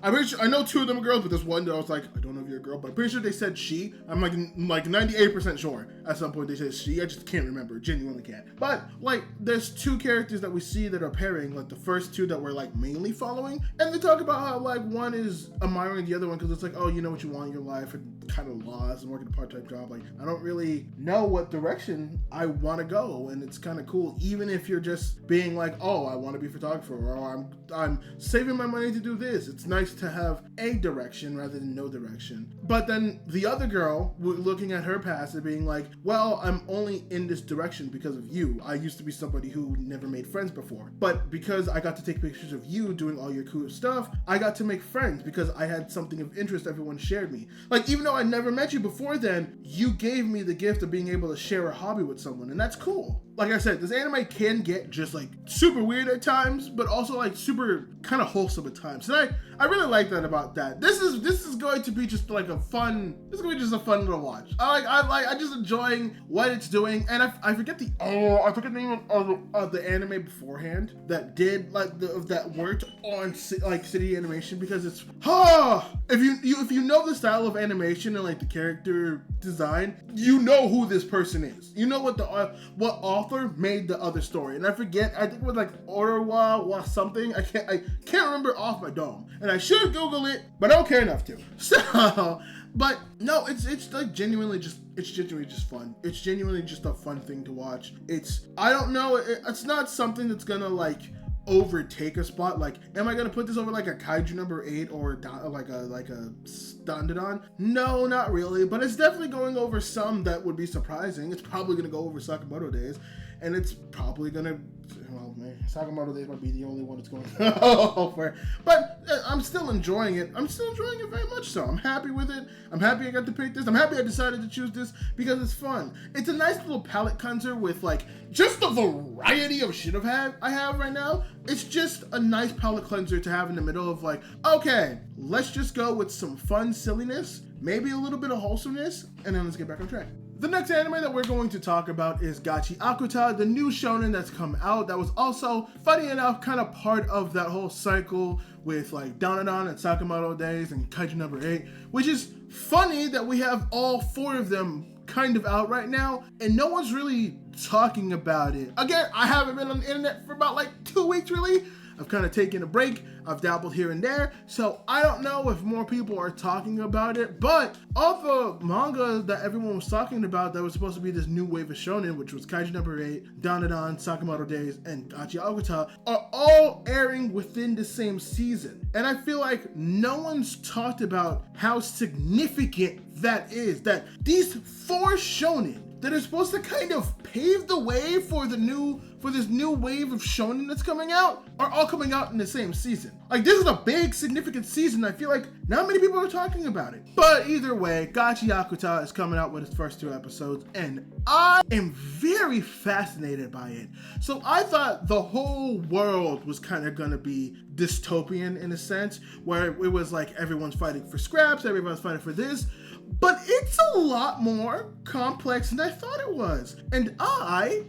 I'm pretty sure, I know 2 of them are girls, but there's one that I was like, I don't know if you're a girl, but I'm pretty sure they said she. I'm like 98% sure at some point they said she. I just can't remember, genuinely can't. But like, there's 2 characters that we see that are pairing, like the first 2 that we're like mainly following, and they talk about how like one is admiring the other one because it's like, oh, you know what you want in your life, and kind of lost and working a part-time job. Like, I don't really know what direction I want to go, and it's kind of cool, even if you're just being like, oh, I want to be a photographer, or I'm saving my money to do this. It's nice to have a direction rather than no direction. But then the other girl, looking at her past and being like, well, I'm only in this direction because of you. I used to be somebody who never made friends before, but because I got to take pictures of you doing all your cool stuff, I got to make friends because I had something of interest everyone shared me. Like, even though I never met you before then, you gave me the gift of being able to share a hobby with someone, and that's cool. Like I said, this anime can get just like super weird at times, but also like super kind of wholesome at times. And I really like that about that. This is going to be just like a fun little watch. I just enjoying what it's doing, and I forget the name of the anime beforehand that did like that worked on like City Animation, because it's if you know the style of animation and like the character design, you know who this person is. You know what author made the other story, and I forget. I think it was like Orawa something. I can't remember off my dome, and I should Google it, but I don't care enough to. So, but no, it's like genuinely just fun. It's genuinely just a fun thing to watch. I don't know. It's not something that's gonna like overtake a spot. Like, am I gonna put this over like a Kaiju number 8 or like a Dandadan? No, not really, but it's definitely going over some that would be surprising. It's probably gonna go over Sakamoto Days, and it's probably gonna, well, man, Sakamoto Days might be the only one that's going over, but I'm still enjoying it. I'm still enjoying it very much so. I'm happy with it. I'm happy I got to pick this. I'm happy I decided to choose this because it's fun. It's a nice little palette cleanser with like just the variety of shit I have right now. It's just a nice palette cleanser to have in the middle of like, okay, let's just go with some fun silliness, maybe a little bit of wholesomeness, and then let's get back on track. The next anime that we're going to talk about is Gachiakuta, the new shonen that's come out that was also, funny enough, kind of part of that whole cycle with like Dandadan and Sakamoto Days and Kaiju number 8, which is funny that we have all 4 of them kind of out right now, and no one's really talking about it. Again, I haven't been on the internet for about like 2 weeks, really. I've kind of taken a break. I've dabbled here and there. So I don't know if more people are talking about it, but all the manga that everyone was talking about that was supposed to be this new wave of shonen, which was Kaiju No. 8, Dandadan, Sakamoto Days, and Gachiakuta, are all airing within the same season. And I feel like no one's talked about how significant that is, that these 4 shonen that are supposed to kind of pave the way for this new wave of shonen that's coming out are all coming out in the same season. Like, this is a big, significant season. I feel like not many people are talking about it. But either way, Gachiakuta is coming out with its first 2 episodes, and I am very fascinated by it. So I thought the whole world was kind of gonna be dystopian in a sense, where it was like everyone's fighting for scraps, everyone's fighting for this. But it's a lot more complex than I thought it was. And I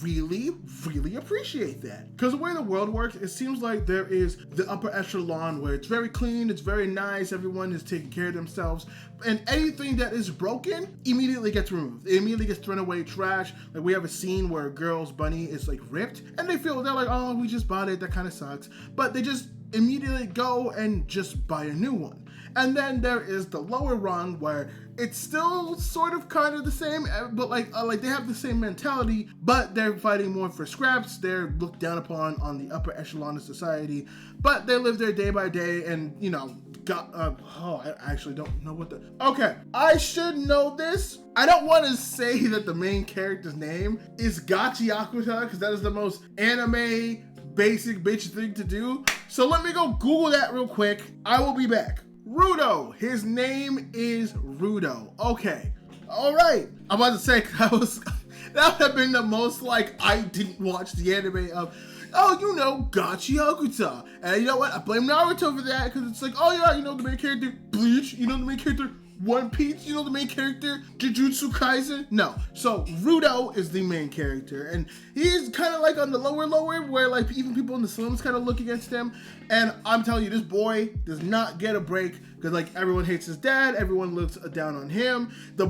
really, really appreciate that. Because the way the world works, it seems like there is the upper echelon where it's very clean, it's very nice, everyone is taking care of themselves, and anything that is broken immediately gets removed. It immediately gets thrown away, trash. Like, we have a scene where a girl's bunny is like ripped, and they're like, oh, we just bought it, that kind of sucks. But they just immediately go and just buy a new one. And then there is the lower rung where it's still sort of kind of the same, but like they have the same mentality, but they're fighting more for scraps. They're looked down upon on the upper echelon of society, but they live their day by day, and you know, I actually don't know what okay, I should know this. I don't want to say that the main character's name is Gachiakuta, because that is the most anime basic bitch thing to do. So let me go Google that real quick. I will be back. Rudo. His name is Rudo. Okay. All right. I'm about to say, that would have been the most like I didn't watch the anime of, oh, you know, Gachiakuta. And you know what? I blame Naruto for that, because it's like, oh yeah, you know the main character Bleach, you know the main character One Piece, you know the main character Jujutsu Kaisen? No. So Rudo is the main character, and he's kind of like on the lower where like even people in the slums kind of look against him. And I'm telling you, this boy does not get a break, because like everyone hates his dad, everyone looks down on him. The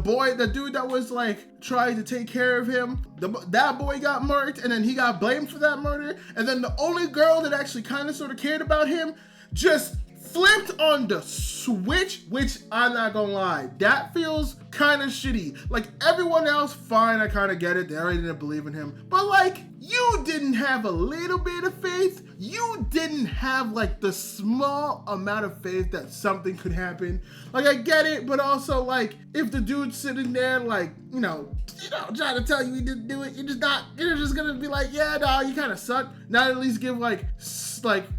dude that was like trying to take care of him, that boy got murdered, and then he got blamed for that murder. And then the only girl that actually kind of sort of cared about him just flipped on the switch, which I'm not gonna lie, that feels kind of shitty. Like, everyone else, fine, I kind of get it, they already didn't believe in him, but like, you didn't have a little bit of faith. You didn't have like the small amount of faith that something could happen. Like, I get it, but also like, if the dude's sitting there like, you know, trying to tell you he didn't do it, you're just gonna be like, yeah, no, you kind of suck. Not at least give like,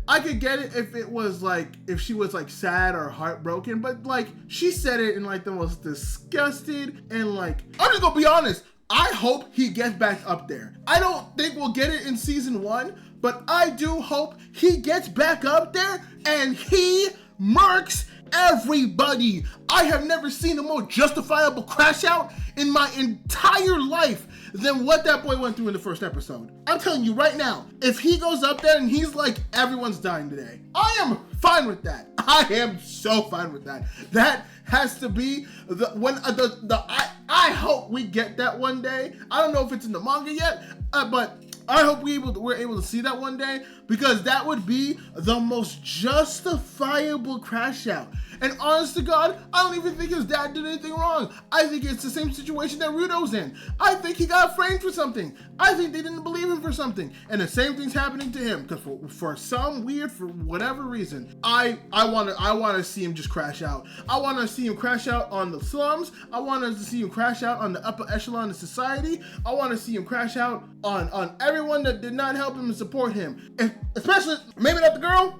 I could get it if it was like, if she was like sad or heartbroken, but like, she said it in like the most disgusted, and like, I'm just gonna be honest, I hope he gets back up there. I don't think we'll get it in season 1, but I do hope he gets back up there and he murks everybody. I have never seen a more justifiable crash out in my entire life than what that boy went through in the first episode. I'm telling you right now, if he goes up there and he's like, everyone's dying today, I am fine with that. I am so fine with that. That has to be I hope we get that one day. I don't know if it's in the manga yet, but I hope we're able to see that one day, because that would be the most justifiable crash out. And honest to God, I don't even think his dad did anything wrong. I think it's the same situation that Rudo's in. I think he got framed for something. I think they didn't believe him for something. And the same thing's happening to him, because for whatever reason, I want to see him just crash out. I want to see him crash out on the slums. I want to see him crash out on the upper echelon of society. I want to see him crash out on everyone that did not help him and support him. Especially, maybe not the girl,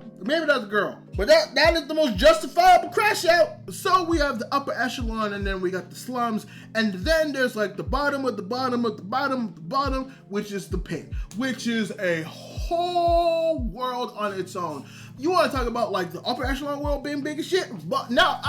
but that is the most justifiable crash out. So we have the upper echelon, and then we got the slums, and then there's like the bottom of the bottom of the bottom of the bottom, which is the pit, which is a whole world on its own. You want to talk about like the upper echelon world being big as shit? But now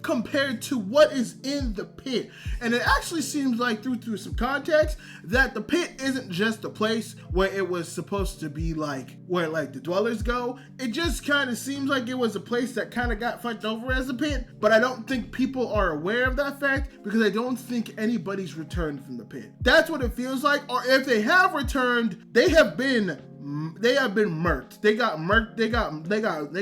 compared to what is in the pit. And it actually seems like through some context that the pit isn't just a place where it was supposed to be like where like the dwellers go. It just kind of seems like it was a place that kind of got fucked over as a pit, but I don't think people are aware of that fact because I don't think anybody's returned from the pit. That's what it feels like. Or if they have returned, they have been murked. They got murked. They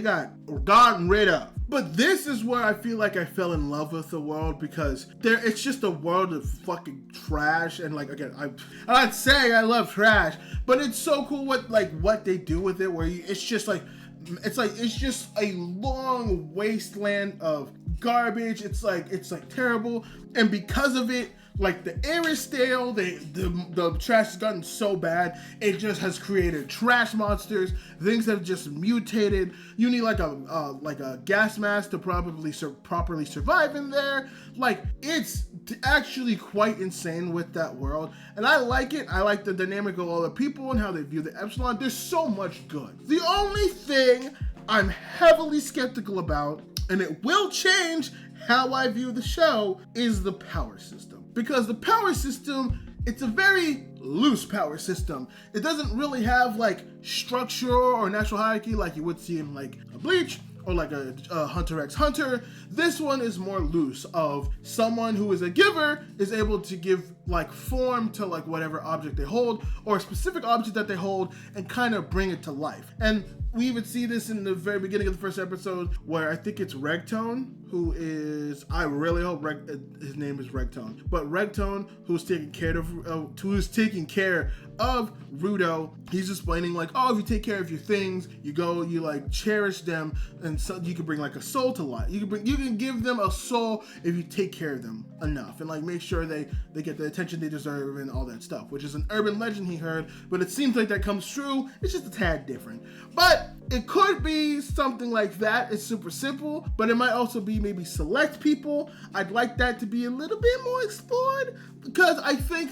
got gotten rid of. But this is where I feel like I fell in love with the world, because it's just a world of fucking trash. And like, again, I'm not saying I love trash, but it's so cool what they do with it, where it's just a long wasteland of garbage. It's like terrible. And because of it, like the air is stale, the trash has gotten so bad, it just has created trash monsters. Things have just mutated. You need like a gas mask to properly survive in there. Like, it's actually quite insane with that world, and I like it. I like the dynamic of all the people and how they view the Epsilon. There's so much good. The only thing I'm heavily skeptical about, and it will change how I view the show, is the power system. Because the power system, it's a very loose power system. It doesn't really have like structure or natural hierarchy like you would see in like a Bleach or like a Hunter x Hunter. This one is more loose, of someone who is a giver is able to give like form to like whatever object they hold, or a specific object that they hold, and kind of bring it to life. And we even see this in the very beginning of the first episode, where I think it's Regtone, who is, I really hope his name is Regtone, but Regtone, who's taking care of Rudo. He's explaining like, oh, if you take care of your things, you like cherish them, and so you can bring like a soul to life. You can give them a soul if you take care of them enough, and like make sure they get the attention they deserve and all that stuff, which is an urban legend he heard, but it seems like that comes true. It's just a tad different, but it could be something like that. It's super simple, but it might also be maybe select people. I'd like that to be a little bit more explored, because I think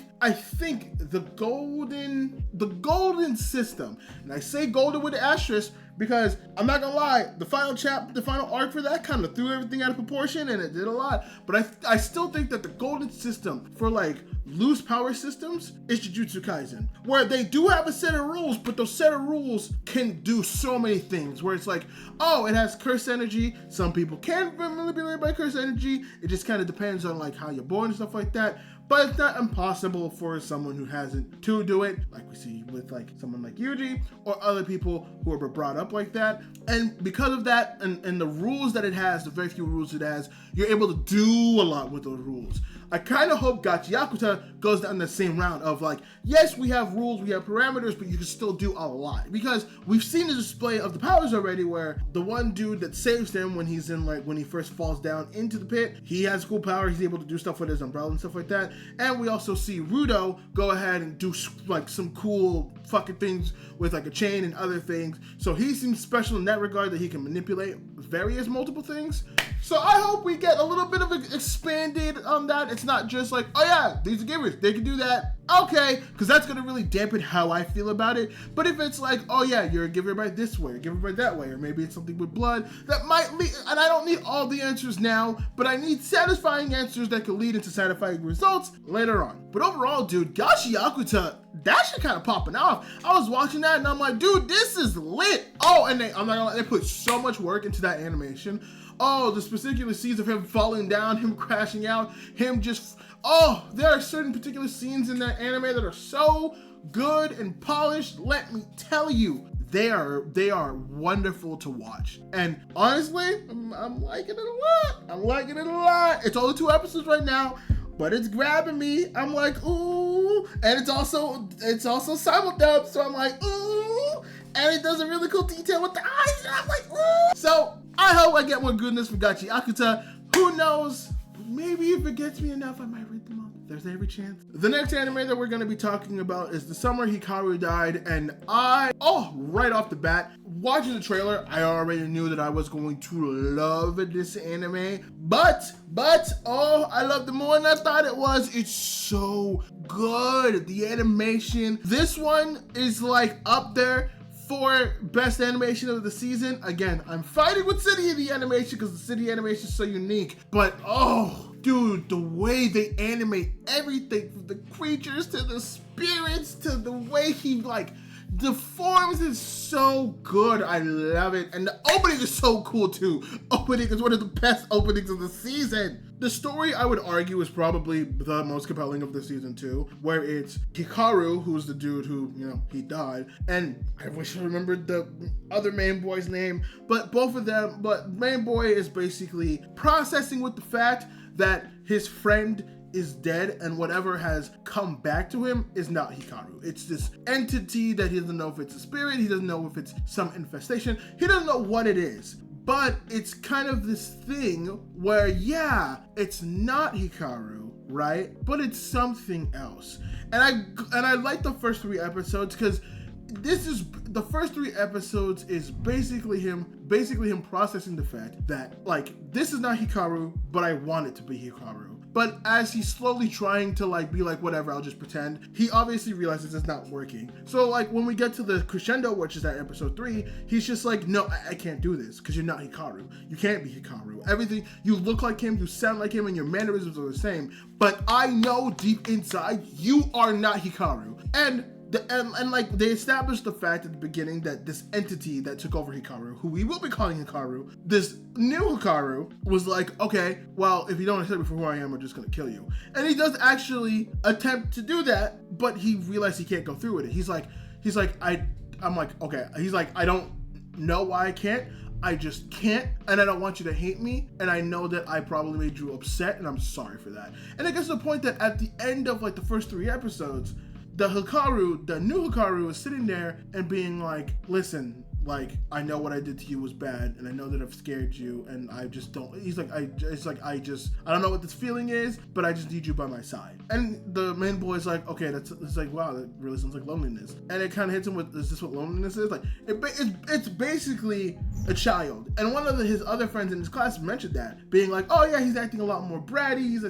the golden system, and I say golden with an asterisk because I'm not gonna lie, the final arc for that kind of threw everything out of proportion, and it did a lot. But I still think that the golden system for like loose power systems is Jujutsu Kaisen, where they do have a set of rules, but those set of rules can do so many things, where it's like, oh, it has curse energy. Some people can be manipulated by curse energy. It just kind of depends on like how you're born and stuff like that. But it's not impossible for someone who hasn't to do it, like we see with like someone like Yuji or other people who are brought up like that. And because of that, and the rules that it has, the very few rules it has, you're able to do a lot with those rules. I kind of hope Gachiakuta goes down the same route of like, yes, we have rules, we have parameters, but you can still do a lot. Because we've seen the display of the powers already, where the one dude that saves him when he first falls down into the pit, he has cool power, he's able to do stuff with his umbrella and stuff like that. And we also see Rudo go ahead and do like some cool fucking things with like a chain and other things. So he seems special in that regard, that he can manipulate various multiple things. So I hope we get a little bit of expanded on that. It's not just like, oh yeah, these are givers, they can do that. Okay, because that's going to really dampen how I feel about it. But if it's like, oh yeah, you're a giver by this way, a giver by that way, or maybe it's something with blood, that might lead, and I don't need all the answers now, but I need satisfying answers that could lead into satisfying results later on. But overall, dude, Gachiakuta, that shit kind of popping off. I was watching that and I'm like, dude, this is lit. Oh, and I'm not gonna lie, they put so much work into that animation. Oh, the particular scenes of him falling down, him crashing out, him just, oh, there are certain particular scenes in that anime that are so good and polished. Let me tell you, they are wonderful to watch. And honestly, I'm liking it a lot. It's only 2 episodes right now, but it's grabbing me. I'm like, ooh, and it's also simuldubbed, so I'm like, ooh, and it does a really cool detail with the eyes, and I'm like, ooh. So I hope I get more goodness from Gachiakuta. Who knows? Maybe if it gets me enough, I might read them all. There's every chance. The next anime that we're going to be talking about is the summer Hikaru died, and right off the bat, watching the trailer, I already knew that I was going to love this anime, but I loved it more than I thought it was. It's so good. The animation, this one is like up there for best animation of the season, again, I'm fighting with City of the Animation because the City animation is so unique. But oh, dude, the way they animate everything from the creatures to the spirits to the way he like deforms is so good. I love it. And the opening is so cool too. Opening is one of the best openings of the season. The story, I would argue, is probably the most compelling of the season too, where it's Hikaru, who's the dude who, you know, he died, and I wish I remembered the other main boy's name, but both of them, but main boy is basically processing with the fact that his friend is dead and whatever has come back to him is not Hikaru. It's this entity that he doesn't know if it's a spirit, he doesn't know if it's some infestation, he doesn't know what it is. But it's kind of this thing where, yeah, it's not Hikaru, right? But it's something else. And I like the first 3 episodes because the first 3 episodes is basically him processing the fact that, like, this is not Hikaru, but I want it to be Hikaru. But as he's slowly trying to like be like, whatever, I'll just pretend, he obviously realizes it's not working. So like when we get to the crescendo, which is at episode 3, he's just like, no, I can't do this because you're not Hikaru. You can't be Hikaru. Everything, you look like him, you sound like him, and your mannerisms are the same. But I know deep inside, you are not Hikaru. And like they established the fact at the beginning that this entity that took over Hikaru, who we will be calling Hikaru, this new Hikaru, was like, okay, well, if you don't accept me for who I am, I'm just gonna kill you. And he does actually attempt to do that, but he realized he can't go through with it. He's like, I'm like, okay. He's like, I don't know why I can't. I just can't, and I don't want you to hate me, and I know that I probably made you upset, and I'm sorry for that. And it gets to the point that at the end of like the first 3 episodes, the new Hikaru is sitting there and being like, listen, like, I know what I did to you was bad, and I know that I've scared you, and I just don't, he's like, I don't know what this feeling is, but I just need you by my side. And the main boy's like, okay, it's like, wow, that really sounds like loneliness. And it kind of hits him with, is this what loneliness is? Like, it's basically a child. And one of his other friends in his class mentioned that, being like, oh yeah, he's acting a lot more bratty, he's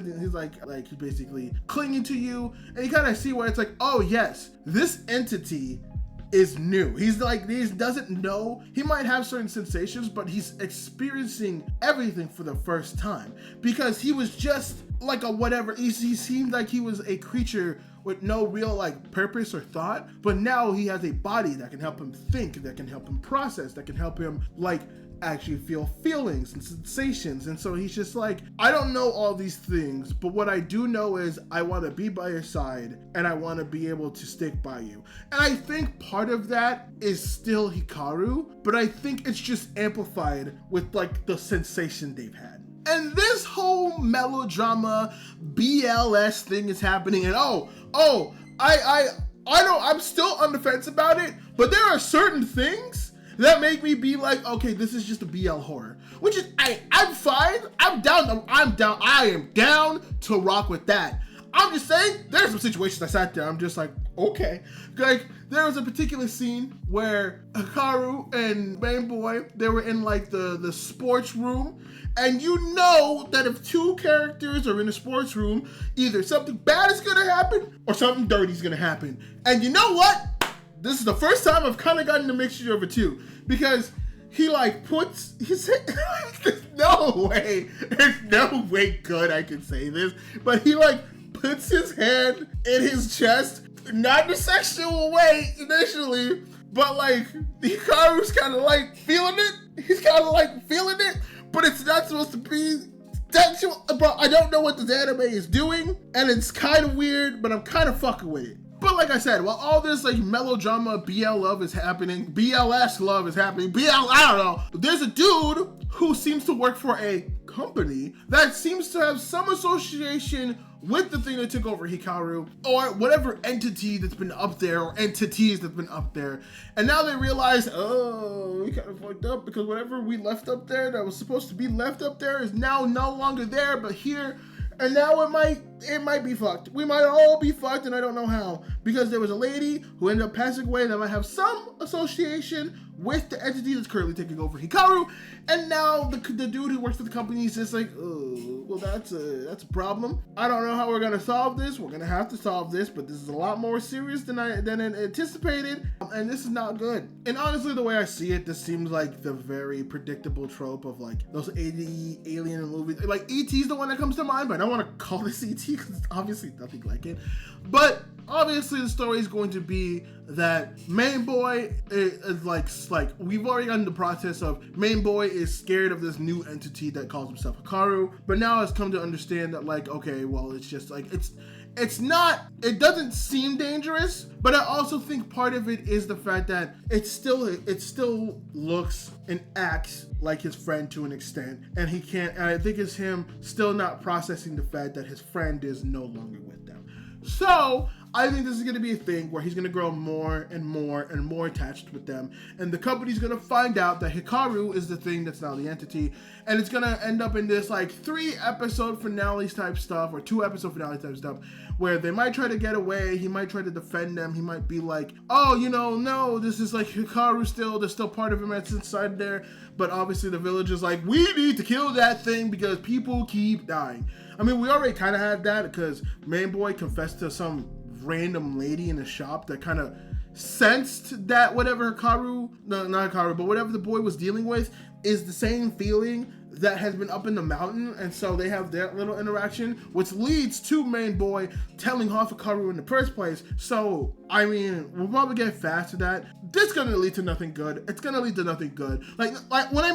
basically clinging to you, and you kind of see where it's like, oh yes, this entity is new. He's like, he doesn't know, he might have certain sensations, but he's experiencing everything for the first time because he was just like a whatever. He seemed like he was a creature with no real like purpose or thought, but now he has a body that can help him think, that can help him process, that can help him like actually feel feelings and sensations. And so he's just like, I don't know all these things, but what I do know is I want to be by your side and I want to be able to stick by you. And I think part of that is still Hikaru, but I think it's just amplified with like the sensation they've had. And this whole melodrama BLS thing is happening, and I'm still on the fence about it, but there are certain things that make me be like, okay, this is just a BL horror, which is, I'm fine. I am down to rock with that. I'm just saying, there's some situations I sat there, I'm just like, okay. Like, there was a particular scene where Hikaru and main boy, they were in like the sports room, and you know that if 2 characters are in a sports room, either something bad is gonna happen or something dirty is gonna happen. And you know what? This is the first time I've kind of gotten a mixture of the two, because he like puts his there's no way good I can say this, but he like puts his hand in his chest, not in a sexual way initially, but like Hikaru's kind of like feeling it. He's kind of like feeling it, but it's not supposed to be sexual. But I don't know what this anime is doing, and it's kind of weird, but I'm kind of fucking with it. But like I said, while all this like melodrama BL love is happening, BLS love is happening, I don't know, there's a dude who seems to work for a company that seems to have some association with the thing that took over Hikaru, or whatever entity that's been up there, or entities that's been up there. And now they realize, oh, we kind of fucked up, because whatever we left up there that was supposed to be left up there is now no longer there, but here. And now it might it might be fucked. We might all be fucked, and I don't know how. Because there was a lady who ended up passing away that might have some association with the entity that's currently taking over Hikaru, and now the dude who works for the company is just like, oh, well, that's a problem. I don't know how we're gonna solve this. We're gonna have to solve this, but this is a lot more serious than I anticipated, and this is not good. And honestly, the way I see it, this seems like the very predictable trope of like those 80 alien movies. Like E.T.'s the one that comes to mind, but I don't want to call this E.T. because it's obviously nothing like it. But obviously, the story is going to be that main boy is like we've already gotten the process of main boy is scared of this new entity that calls himself Hikaru, but now has come to understand that like, okay, well, it's just like it doesn't seem dangerous, but I also think part of it is the fact that it still looks and acts like his friend to an extent, and I think it's him still not processing the fact that his friend is no longer with them. So I think this is going to be a thing where he's going to grow more and more and more attached with them, and the company's going to find out that Hikaru is the thing that's now the entity, and it's going to end up in this like 3-episode finale type stuff or 2-episode finale type stuff where they might try to get away. He might try to defend them. He might be like, oh, no, this is like Hikaru still, there's still part of him that's inside there, but obviously the village is like, we need to kill that thing because people keep dying. I mean, we already kind of had that because main boy confessed to some random lady in a shop that kind of sensed that whatever whatever the boy was dealing with is the same feeling that has been up in the mountain, and so they have that little interaction, which leads to main boy telling off Hikaru in the first place. So, I mean, we'll probably get fast to that. This is gonna lead to nothing good. It's gonna lead to nothing good. Like when I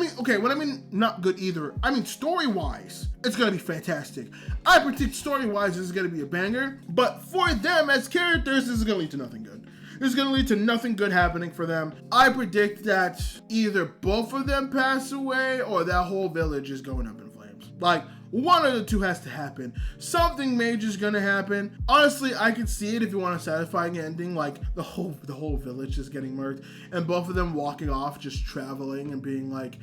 mean not good either, I mean story-wise, it's gonna be fantastic. I predict story-wise this is gonna be a banger, but for them as characters, this is gonna lead to nothing good. This is going to lead to nothing good happening for them. I predict that either both of them pass away or that whole village is going up in flames. Like, one of the two has to happen. Something major is going to happen. Honestly, I could see it if you want a satisfying ending, like the whole village is getting murked and both of them walking off, just traveling and being like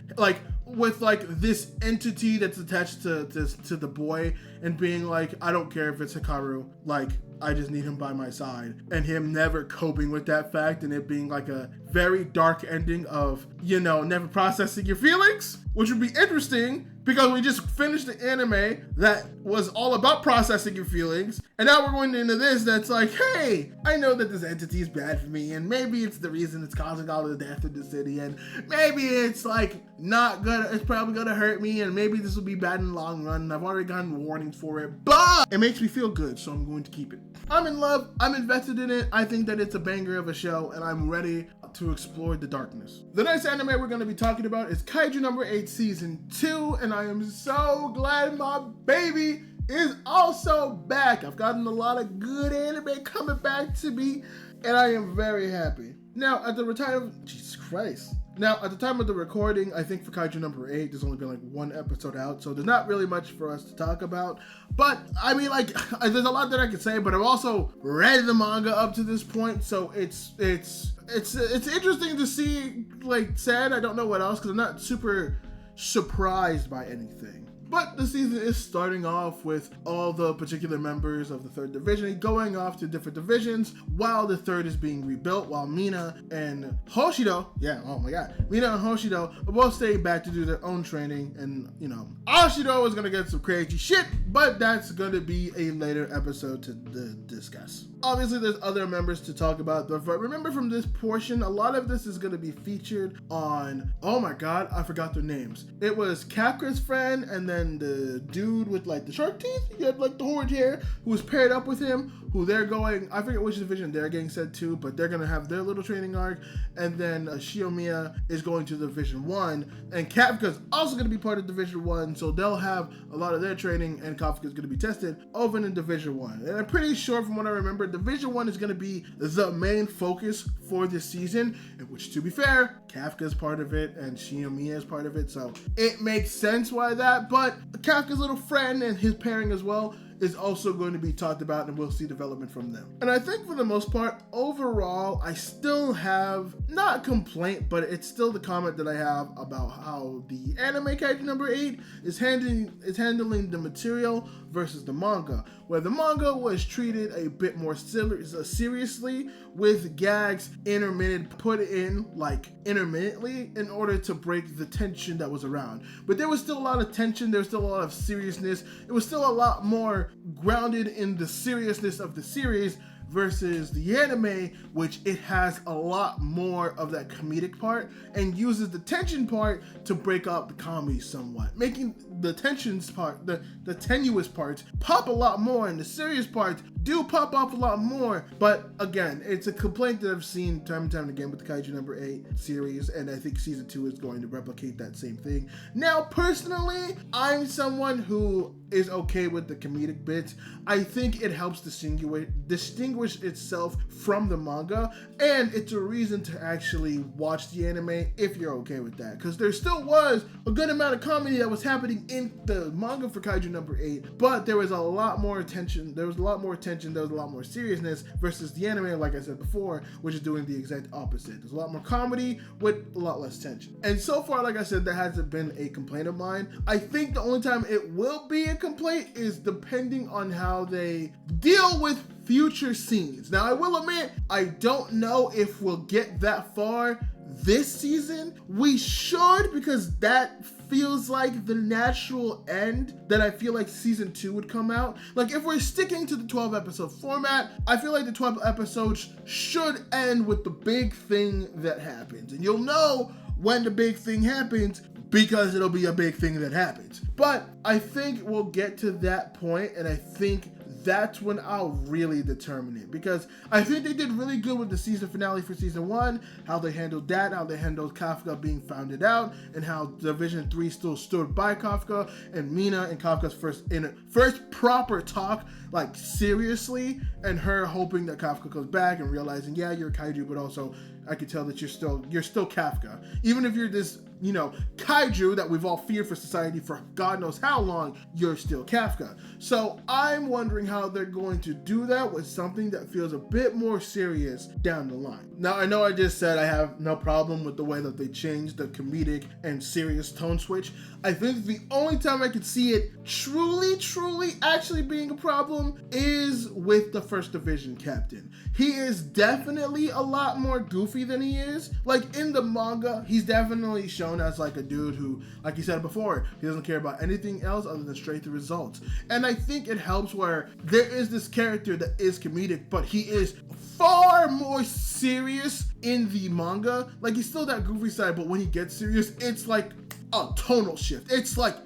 with like this entity that's attached to the boy and being like, I don't care if it's Hikaru, like, I just need him by my side, and him never coping with that fact, and it being like a very dark ending of, never processing your feelings, which would be interesting because we just finished the anime that was all about processing your feelings, and now we're going into this that's like, hey, I know that this entity is bad for me, and maybe it's the reason it's causing all the death in the city, and maybe it's like not good, it's probably gonna hurt me, and maybe this will be bad in the long run, and I've already gotten warnings for it, but it makes me feel good, so I'm going to keep it. I'm in love, I'm invested in it, I think that it's a banger of a show, and I'm ready to explore the darkness. The next anime we're going to be talking about is Kaiju No. 8 Season 2, and I am so glad my baby is also back. I've gotten a lot of good anime coming back to me, and I am very happy. Now, at the time of the recording, I think for Kaiju No. 8, there's only been like 1 episode out, so there's not really much for us to talk about. But, I mean, like, there's a lot that I could say, but I've also read the manga up to this point, so it's interesting to see, like, sad, I don't know what else, because I'm not super surprised by anything. But the season is starting off with all the particular members of the 3rd Division going off to different divisions while the 3rd is being rebuilt, while Mina and Hoshido will both stay back to do their own training, and, Hoshido is going to get some crazy shit, but that's going to be a later episode to discuss. Obviously, there's other members to talk about, but remember from this portion, a lot of this is going to be featured on, oh my god, I forgot their names. It was Kafka's friend, and then the dude with like the shark teeth, he had like the horned hair, who was paired up with him, who they're going, I forget which division they're getting sent to, but they're going to have their little training arc, and then Shinomiya is going to Division 1, and Kafka's also going to be part of Division 1, so they'll have a lot of their training, and Kafka's going to be tested over in Division 1. And I'm pretty sure from what I remember, Division 1 is going to be the main focus for this season, which, to be fair, Kafka's part of it, and Shinomiya is part of it, so it makes sense why that, but Kafka's little friend and his pairing as well is also going to be talked about, and we'll see development from them. And I think for the most part, overall, I still have, not complaint, but it's still the comment that I have about how the anime Kaiju number 8 is handling the material versus the manga, where the manga was treated a bit more seriously, with gags put in like intermittently in order to break the tension that was around. But there was still a lot of tension, there was still a lot of seriousness, it was still a lot more grounded in the seriousness of the series versus the anime, which it has a lot more of that comedic part and uses the tension part to break up the comedy somewhat, making the tensions part, the tenuous parts pop a lot more, and the serious parts do pop up a lot more. But again, it's a complaint that I've seen time and time again with the Kaiju number 8 series, and I think season 2 is going to replicate that same thing. Now, personally, I'm someone who is okay with the comedic bits. I think it helps distinguish itself from the manga, and it's a reason to actually watch the anime if you're okay with that, because there still was a good amount of comedy that was happening in the manga for Kaiju number 8, but there was a lot more attention, there was a lot more seriousness versus the anime, like I said before, which is doing the exact opposite. There's a lot more comedy with a lot less tension. And so far, like I said, that hasn't been a complaint of mine. I think the only time it will be a complaint is depending on how they deal with future scenes. Now, I will admit, I don't know if we'll get that far this season. We should, because that feels like the natural end that I feel like season 2 would come out. Like, if we're sticking to the 12 episode format, I feel like the 12 episodes should end with the big thing that happens. And you'll know when the big thing happens because it'll be a big thing that happens. But I think we'll get to that point, and I think that's when I'll really determine it, because I think they did really good with the season finale for season 1, how they handled that, how they handled Kafka being founded out, and how Division 3 still stood by Kafka, and Mina and Kafka's first proper talk, like seriously, and her hoping that Kafka comes back and realizing, yeah, you're a kaiju, but also I could tell that you're still Kafka. Even if you're this, kaiju that we've all feared for society for God knows how long, you're still Kafka. So I'm wondering how they're going to do that with something that feels a bit more serious down the line. Now, I know I just said I have no problem with the way that they changed the comedic and serious tone switch. I think the only time I could see it truly actually being a problem is with the First Division captain. He is definitely a lot more goofy than he is. Like, in the manga, he's definitely shown as like a dude who, like you said before, he doesn't care about anything else other than straight to results. And I think it helps where there is this character that is comedic, but he is far more serious in the manga. Like, he's still that goofy side, but when he gets serious, it's like a tonal shift. It's like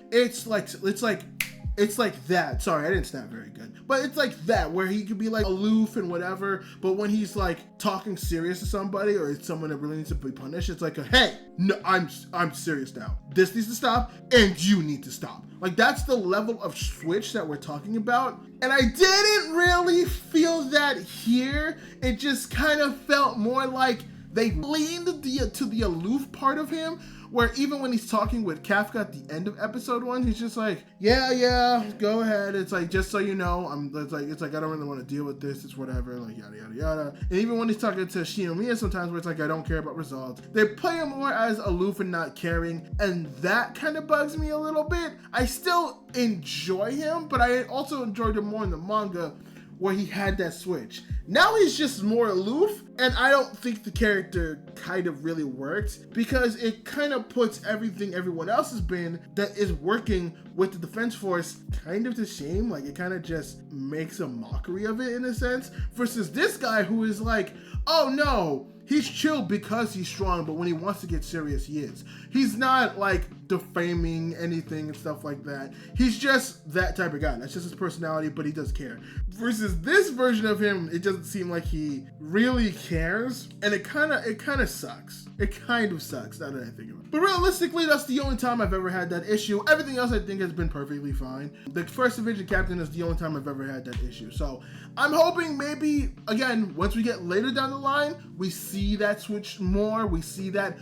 that. Sorry, I didn't snap very good. But it's like that, where he could be like aloof and whatever, but when he's like talking serious to somebody, or it's someone that really needs to be punished, it's like, hey, no, I'm serious now. This needs to stop, and you need to stop. Like, that's the level of switch that we're talking about. And I didn't really feel that here. It just kind of felt more like they leaned to the aloof part of him, where even when he's talking with Kafka at the end of episode 1, he's just like, yeah, go ahead. It's like, just so you know, it's like I don't really want to deal with this. It's whatever, like yada yada yada. And even when he's talking to Shinomiya sometimes, where it's like, I don't care about results, they play him more as aloof and not caring, and that kind of bugs me a little bit. I still enjoy him, but I also enjoyed him more in the manga, where he had that switch. Now he's just more aloof, and I don't think the character kind of really worked, because it kind of puts everything everyone else has been that is working with the Defense Force kind of to shame. Like, it kind of just makes a mockery of it in a sense, versus this guy who is like, oh no, he's chill because he's strong, but when he wants to get serious, he is. He's not like defaming anything and stuff like that. He's just that type of guy. That's just his personality, but he does care. Versus this version of him, it just doesn't seem like he really cares, and it kind of sucks. It kind of sucks now that I think of it. But realistically, that's the only time I've ever had that issue. Everything else I think has been perfectly fine. The first division captain is the only time I've ever had that issue. So I'm hoping maybe, again, once we get later down the line, we see that switch more. We see that,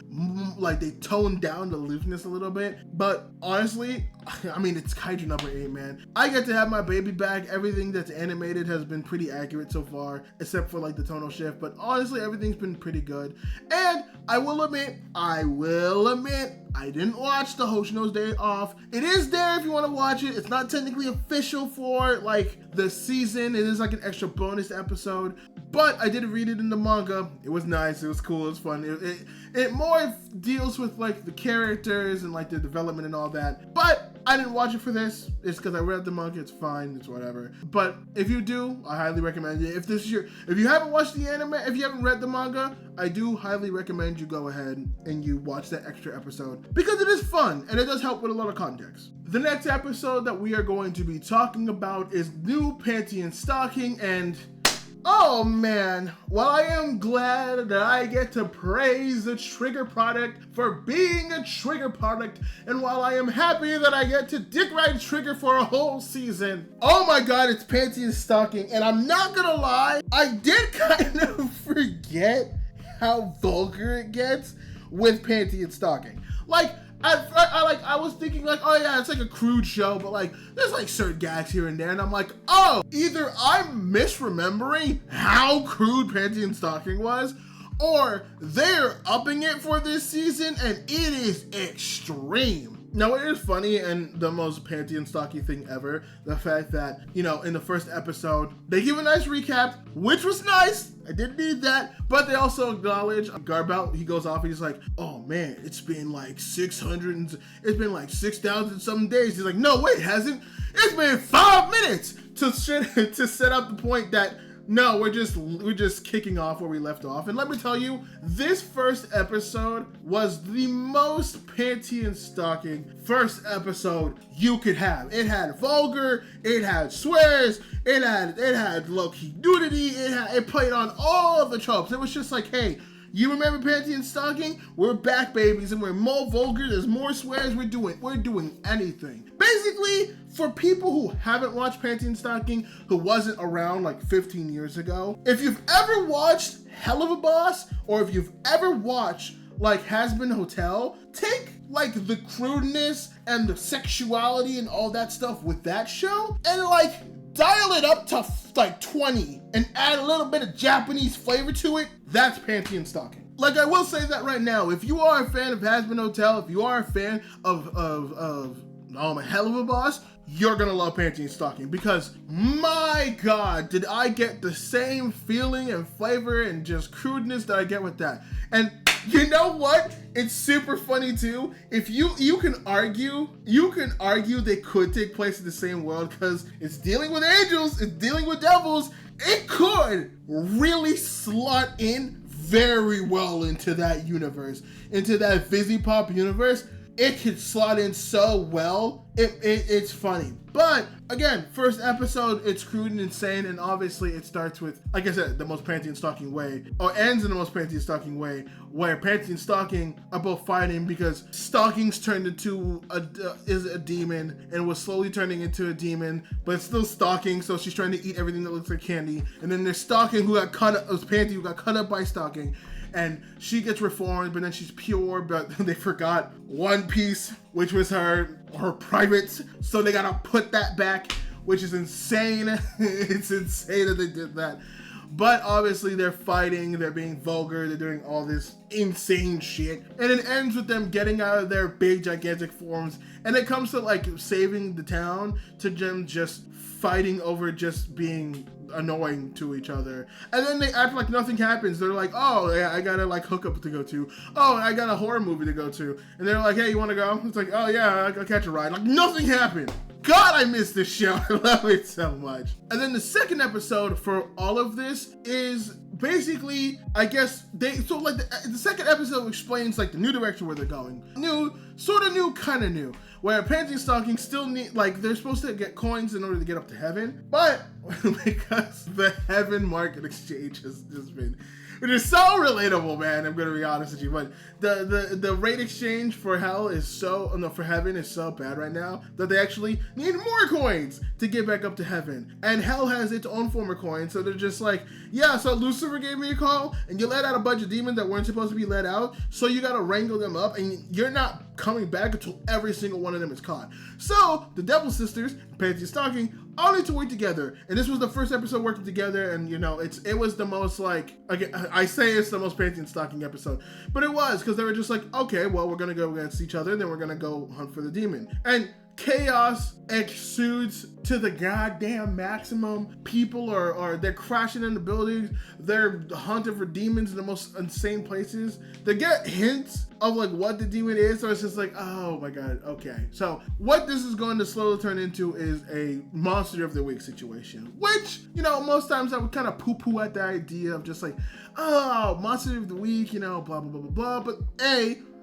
like, they tone down the aloofness a little bit. But honestly, I mean, it's Kaiju number 8, man. I get to have my baby back. Everything that's animated has been pretty accurate so far, except for like the tonal shift. But honestly, everything's been pretty good. And I will admit, I didn't watch the Hoshino's Day Off. It is there if you want to watch it. It's not technically official for like the season. It is like an extra bonus episode. But I did read it in the manga. It was nice. It was cool. It was fun. It more deals with like the characters and like their development and all that. But I didn't watch it for this. It's because I read the manga. It's fine. It's whatever. But if you do, I highly recommend it. If you haven't watched the anime, if you haven't read the manga, I do highly recommend you go ahead and you watch that extra episode because it is fun and it does help with a lot of context. The next episode that we are going to be talking about is new Panty and Stocking, and oh man, while I am glad that I get to praise the Trigger product for being a Trigger product, and while I am happy that I get to dick ride Trigger for a whole season, oh my god, it's Panty and Stocking, and I'm not gonna lie, I did kind of forget how vulgar it gets with Panty and Stocking. Like, I was thinking like, oh yeah, it's like a crude show, but like there's like certain gags here and there, and I'm like, oh, either I'm misremembering how crude Panty and Stocking was, or they're upping it for this season and it is extreme. Now, it is funny and the most Panty and Stocking thing ever, the fact that, you know, in the first episode, they give a nice recap, which was nice. I didn't need that. But they also acknowledge Garbout. He goes off and he's like, oh man, it's been like 6,000 some days. He's like, no, wait, it hasn't. It's been 5 minutes to set up the point that, no, we're just kicking off where we left off. And let me tell you, this first episode was the most Panty and Stocking first episode you could have. It had vulgar, it had swears, it had low-key nudity, it played on all of the tropes. It was just like, hey, you remember Panty and Stocking? We're back, babies, and we're more vulgar. There's more swears. We're doing anything. Basically, for people who haven't watched Panty and Stocking, who wasn't around like 15 years ago, if you've ever watched Hell of a Boss, or if you've ever watched like Has Been Hotel, take like the crudeness and the sexuality and all that stuff with that show, and like dial it up to like 20 and add a little bit of Japanese flavor to it. That's Panty and Stocking. Like, I will say that right now, if you are a fan of Has Been Hotel, if you are a fan of Hell of a Boss, you're gonna love Panty and Stocking, because my god, did I get the same feeling and flavor and just crudeness that I get with that. And you know what? It's super funny too. If you can argue they could take place in the same world because it's dealing with angels, it's dealing with devils. It could really slot in very well into that universe, into that Fizzy Pop universe. It could slot in so well. It's funny. But again, first episode, it's crude and insane, and obviously it starts with, like I said, the most Panty and Stocking way, or ends in the most Panty and Stocking way, where Panty and Stocking are both fighting because Stocking's turned into is a demon and was slowly turning into a demon, but it's still Stocking, so she's trying to eat everything that looks like candy. And then there's Stocking who got cut up, it was Panty who got cut up by Stocking. And she gets reformed, but then she's pure, but they forgot one piece, which was her privates. So they gotta put that back, which is insane. It's insane that they did that. But obviously they're fighting, they're being vulgar, they're doing all this insane shit. And it ends with them getting out of their big gigantic forms. And it comes to like saving the town, to them just fighting over just being annoying to each other. And then they act like nothing happens. They're like, oh yeah, I got a like hookup to go to. Oh, I got a horror movie to go to. And they're like, hey, you want to go? It's like, oh yeah, I'll catch a ride. Like nothing happened. God, I miss this show. I love it so much. And then the second episode for all of this is basically, I guess the second episode explains like the new direction where they're going. New sort of new, kind of new. Where Panty and Stocking still need, like, they're supposed to get coins in order to get up to heaven, but because the heaven market exchange has just been, which is so relatable, man. I'm gonna be honest with you, but the rate exchange for hell is for heaven is so bad right now that they actually need more coins to get back up to heaven. And hell has its own form of coin, so they're just like, yeah, so Lucifer gave me a call, and you let out a bunch of demons that weren't supposed to be let out, so you gotta wrangle them up, and you're not coming back until every single one of them is caught. So the Devil Sisters, Panty and Stocking, all need to work together, and this was the first episode working together, and you know, it was the most, like, again, I say it's the most Panty and Stocking episode, but it was, because they were just like, okay, well, we're gonna go against each other, and then we're gonna go hunt for the demon. And chaos exudes to the goddamn maximum. People are they're crashing into buildings. They're hunting for demons in the most insane places. They get hints of like what the demon is, so it's just like, oh my god, okay. So what this is going to slowly turn into is a monster of the week situation, which, you know, most times I would kind of poo-poo at the idea of just like, oh, monster of the week, you know, blah blah blah blah blah. But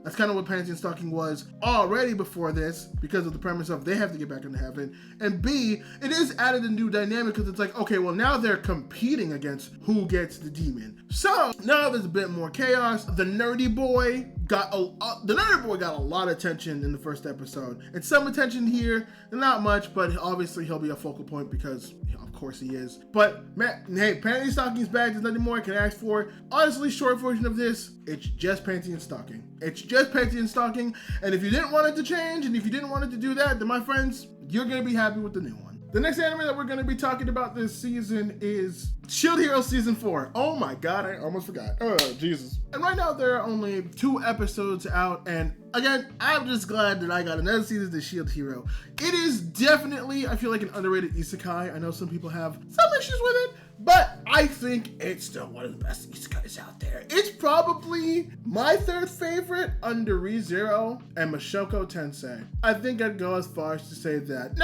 that's kind of what Panty and Stocking was already before this, because of the premise of they have to get back into heaven. And B, it is added a new dynamic, because it's like, okay, well, now they're competing against who gets the demon. So now there's a bit more chaos. The nerdy boy got a lot of attention in the first episode, and some attention here, not much, but obviously he'll be a focal point because, of course, he is. But man, hey, Panty and Stocking's back. There's nothing more I can ask for. Honestly, short version of this, it's just Panty and Stocking. It's just Panty and Stocking. And if you didn't want it to change, and if you didn't want it to do that, then my friends, you're gonna be happy with the new one. The next anime that we're going to be talking about this season is Shield Hero Season 4. Oh my god, I almost forgot. Oh, Jesus. And right now there are only 2 episodes out, and again, I'm just glad that I got another season of Shield Hero. It is definitely, I feel like, an underrated isekai. I know some people have some issues with it, but I think it's still one of the best isekais out there. It's probably my 3rd favorite under ReZero and Mushoku Tensei. I think I'd go as far as to say that.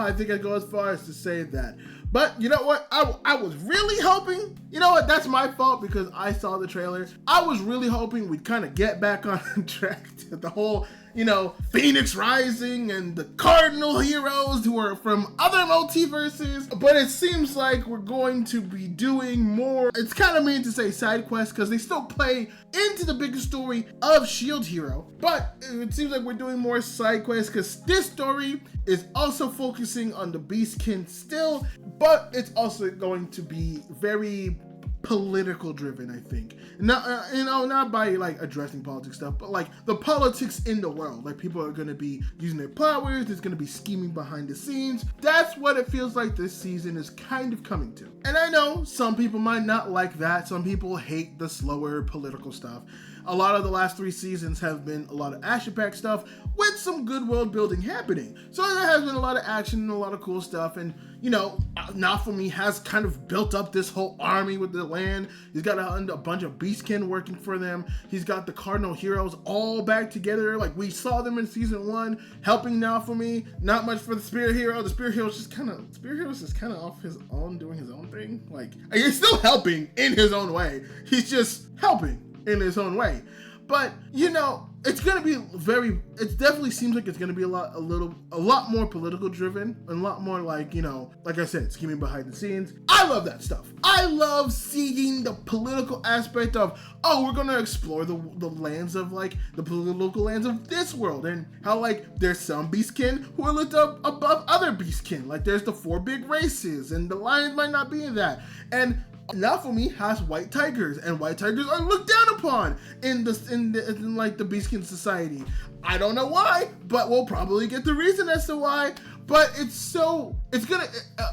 I think I'd go as far as to say that. But you know what? I was really hoping, you know what? That's my fault because I saw the trailer. I was really hoping we'd kind of get back on track to the whole, you know, Phoenix Rising and the Cardinal heroes who are from other multiverses. But it seems like we're going to be doing more. It's kind of mean to say side quests because they still play into the bigger story of Shield Hero. But it seems like we're doing more side quests because this story is also focusing on the Beastkin still, but it's also going to be very political driven, I think. Not, not by like addressing politics stuff, but like the politics in the world. Like people are gonna be using their powers, there's gonna be scheming behind the scenes. That's what it feels like this season is kind of coming to. And I know some people might not like that. Some people hate the slower political stuff. A lot of the last 3 seasons have been a lot of action-packed stuff with some good world building happening. So there has been a lot of action and a lot of cool stuff. And, you know, Naofumi has kind of built up this whole army with the land. He's got a bunch of Beastkin working for them. He's got the Cardinal heroes all back together. Like we saw them in season 1 helping Naofumi. Not much for the Spirit Hero. The Spirit Hero's just kind of off his own, doing his own thing. Like he's still helping in his own way. He's just helping in his own way. But you know, it's gonna be it definitely seems like it's gonna be a lot more political driven and a lot more like, you know, like I said, scheming behind the scenes. I love that stuff. I love seeing the political aspect of, oh, we're gonna explore the lands of like the political lands of this world, and how like there's some Beastkin who are looked up above other Beastkin. Like there's the 4 big races, and the lions might not be in that. And Naofumi has white tigers, and white tigers are looked down upon in like the Beastkin society. I don't know why, but we'll probably get the reason as to why. But it's gonna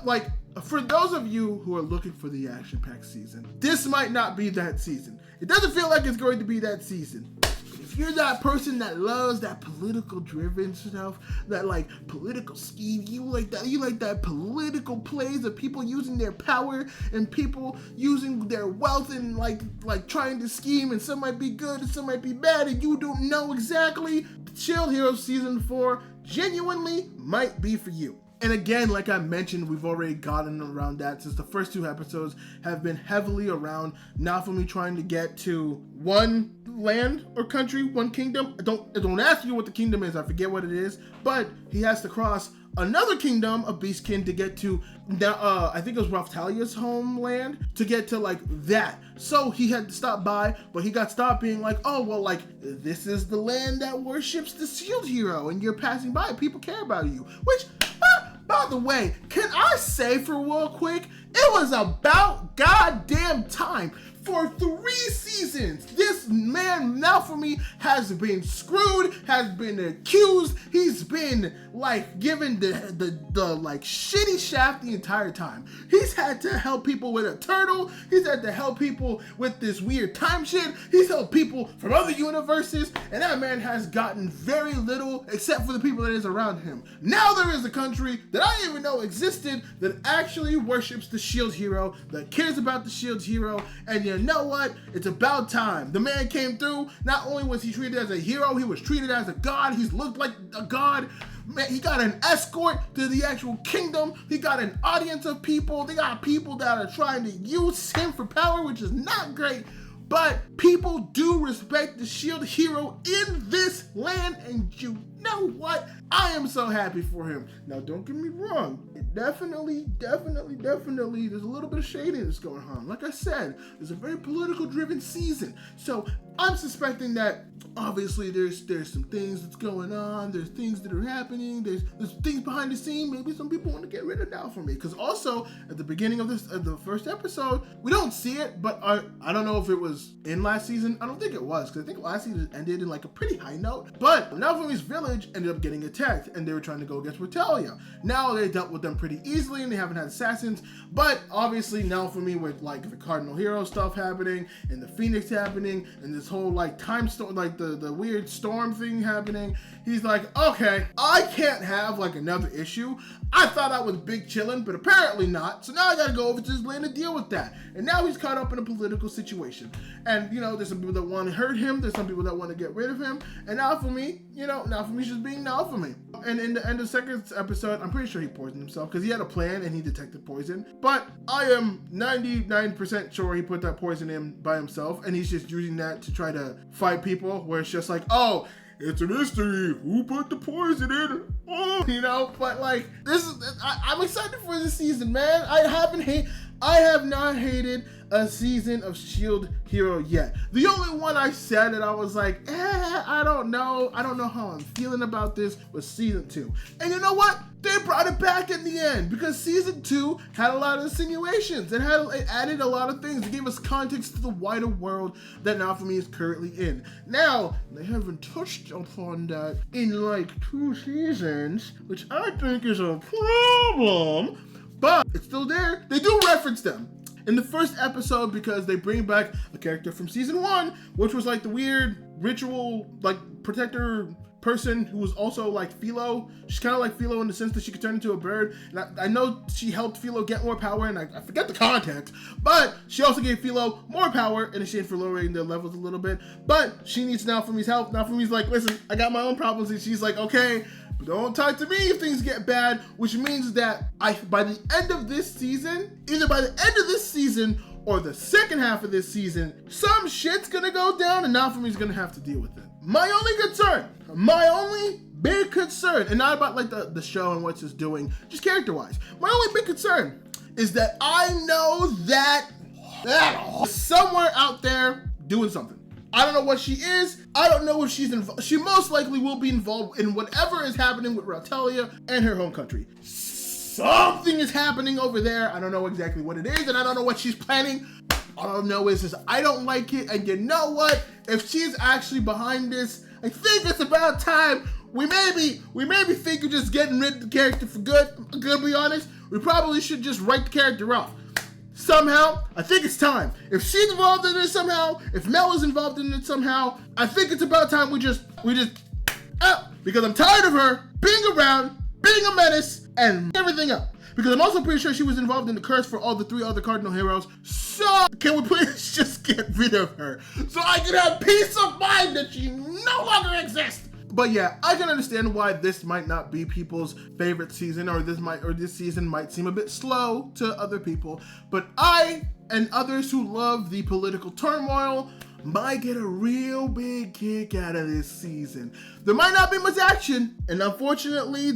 like, for those of you who are looking for the action-packed season, this might not be that season. It doesn't feel like it's going to be that season. If you're that person that loves that political driven stuff, that like political scheme, you like that political plays of people using their power and people using their wealth and like trying to scheme, and some might be good and some might be bad and you don't know exactly, Shield Hero Season 4 genuinely might be for you. And again, like I mentioned, we've already gotten around that since the first 2 episodes have been heavily around Naofumi trying to get to one land or country, one kingdom. Don't ask me what the kingdom is, I forget what it is, but he has to cross another kingdom of Beastkin to get to, I think it was Raphtalia's homeland, to get to like that. So he had to stop by, but he got stopped being like, oh, well, like, this is the land that worships the shield hero, and you're passing by, people care about you. Which, by the way, can I say for real quick, it was about goddamn time. For 3 seasons, this man Naofumi has been screwed, has been accused, he's been like given the like shitty shaft the entire time. He's had to help people with a turtle, he's had to help people with this weird time shit, he's helped people from other universes, and that man has gotten very little except for the people that is around him. Now there is a country that I didn't even know existed that actually worships the shield hero, that cares about the shield hero, and you know what? It's about time. The man came through. Not only was he treated as a hero, he was treated as a god. He's looked like a god. Man, he got an escort to the actual kingdom. He got an audience of people. They got people that are trying to use him for power, which is not great. But people do respect the shield hero in this land, and you know what? I am so happy for him. Now, don't get me wrong. It definitely, there's a little bit of shadiness going on. Like I said, it's a very political driven season. So I'm suspecting that obviously there's some things that's going on. There's things that are happening. There's things behind the scene. Maybe some people want to get rid of Naofumi. Because also at the beginning of the first episode, we don't see it, but I don't know if it was in last season. I don't think it was, because I think last season ended in like a pretty high note. But Naofumi's village ended up getting attacked, and they were trying to go against Raptalia. Now they dealt with them pretty easily, and they haven't had assassins. But obviously Naofumi, with like the Cardinal Hero stuff happening, and the Phoenix happening, and this whole like time storm, like the weird storm thing happening, he's like, okay, I can't have like another issue. I thought I was big chillin', but apparently not. So now I gotta go over to this land and deal with that. And now he's caught up in a political situation. And you know, there's some people that want to hurt him. There's some people that want to get rid of him. And Naofumi, you know, Naofumi's just being Naofumi. And in the end of the second episode, I'm pretty sure he poisoned himself because he had a plan and he detected poison. But I am 99% sure he put that poison in by himself, and he's just using that to try to fight people, where it's just like, oh, it's a mystery. Who put the poison in? Oh, you know, but like, I'm excited for this season, man. I have not hated a season of Shield Hero yet. The only one I said that I was like, I don't know how I'm feeling about this was season 2. And you know what? They brought it back in the end, because season 2 had a lot of insinuations. It added a lot of things. It gave us context to the wider world that Naofumi is currently in. Now, they haven't touched upon that in like 2 seasons, which I think is a problem, but it's still there. They do reference them in the first episode, because they bring back a character from season 1, which was like the weird ritual, like protector person who was also like Philo. She's kind of like Philo in the sense that she could turn into a bird. And I know she helped Philo get more power, and I forget the context, but she also gave Philo more power in exchange for lowering their levels a little bit. But she needs Naofumi's help. Naofumi's like, listen, I got my own problems, and she's like, okay, but don't talk to me if things get bad, which means that by the end of this season, either by the end of this season or the second half of this season, some shit's gonna go down and Naofumi's gonna have to deal with it. My only big concern, and not about like the show and what it's doing, just character-wise, my only big concern is that I know that somewhere out there doing something. I don't know what she is. I don't know if she's involved. She most likely will be involved in whatever is happening with Raptalia and her home country. Something is happening over there. I don't know exactly what it is, and I don't know what she's planning. All I know is I don't like it, and you know what? If she's actually behind this, I think it's about time. We maybe think you're just getting rid of the character for good. I'm gonna be honest. We probably should just write the character off. Somehow, I think it's time. If she's involved in it somehow, if Mel is involved in it somehow, I think it's about time we just because I'm tired of her being around, being a menace, and everything else. Because I'm also pretty sure she was involved in the curse for all the 3 other Cardinal Heroes. So, can we please just get rid of her? So I can have peace of mind that she no longer exists. But yeah, I can understand why this might not be people's favorite season, or this season might seem a bit slow to other people. But I and others who love the political turmoil might get a real big kick out of this season. There might not be much action, and unfortunately,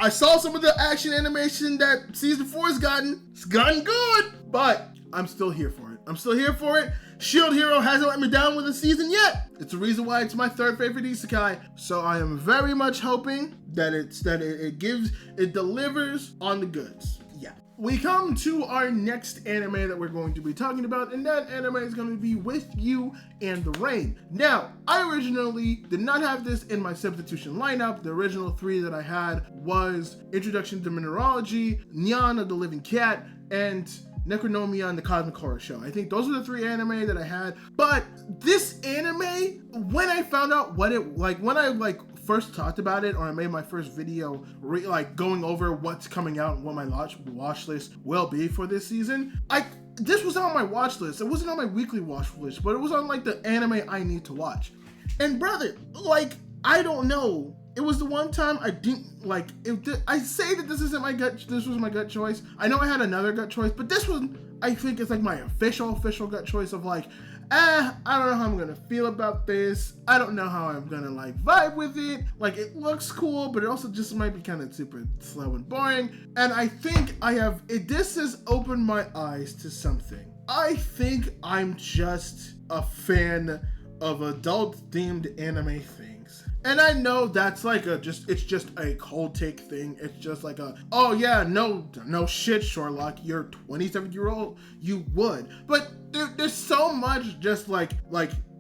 I saw some of the action animation that season 4 has gotten. It's gotten good, but I'm still here for it. I'm still here for it. Shield Hero hasn't let me down with the season yet. It's the reason why it's my 3rd favorite isekai. So I am very much hoping that it delivers on the goods. Yeah. We come to our next anime that we're going to be talking about, and that anime is going to be With You and the Rain. Now, I originally did not have this in my substitution lineup. The original 3 that I had was Introduction to Mineralogy, Nyan of the Living Cat, and Necronomia and the Cosmic Horror Show. I think those are the 3 anime that I had. But this anime, when I found out what it, when I first talked about it, or I made my first video going over what's coming out and what my watch list will be for this season, this was on my watch list. It wasn't on my weekly watch list, but it was on the anime I need to watch. And brother, I don't know. It was the one time I didn't I say that this isn't my gut. This was my gut choice. I know I had another gut choice, but this one I think is my official gut choice of I don't know how I'm gonna feel about this. I don't know how I'm gonna vibe with it. It looks cool, but it also just might be kind of super slow and boring. And I think this has opened my eyes to something. I think I'm just a fan of adult themed anime things. And I know that's it's just a cold take thing. It's just oh yeah, no shit, Sherlock, you're 27-year-old, you would. But there's so much just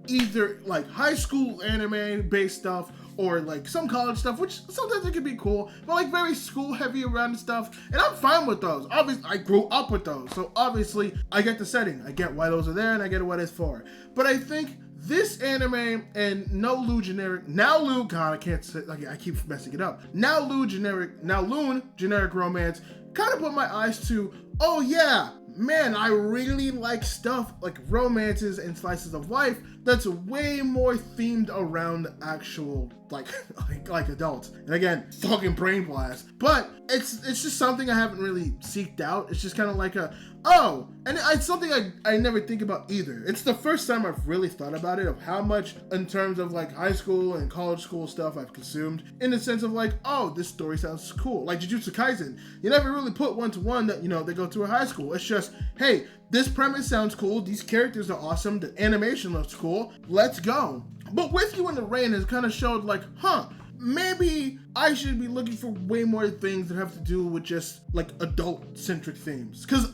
either high school anime based stuff, or some college stuff, which sometimes it can be cool, but very school heavy around stuff, and I'm fine with those. Obviously, I grew up with those, so obviously I get the setting, I get why those are there, and I get what it's for. But I think this anime and Now Loon generic romance kind of put my eyes to, oh yeah, man, I really like stuff romances and slices of life that's way more themed around actual adults. And again, fucking brain blast. But it's just something I haven't really seeked out. It's just kind of and it's something I never think about either. It's the first time I've really thought about it, of how much in terms of high school and college school stuff I've consumed, in the sense of oh, this story sounds cool. Jujutsu Kaisen, you never really put one to one that, they go to a high school. It's just, hey, this premise sounds cool, these characters are awesome, the animation looks cool, let's go. But With You in the Rain has kind of showed maybe I should be looking for way more things that have to do with just adult-centric themes. Because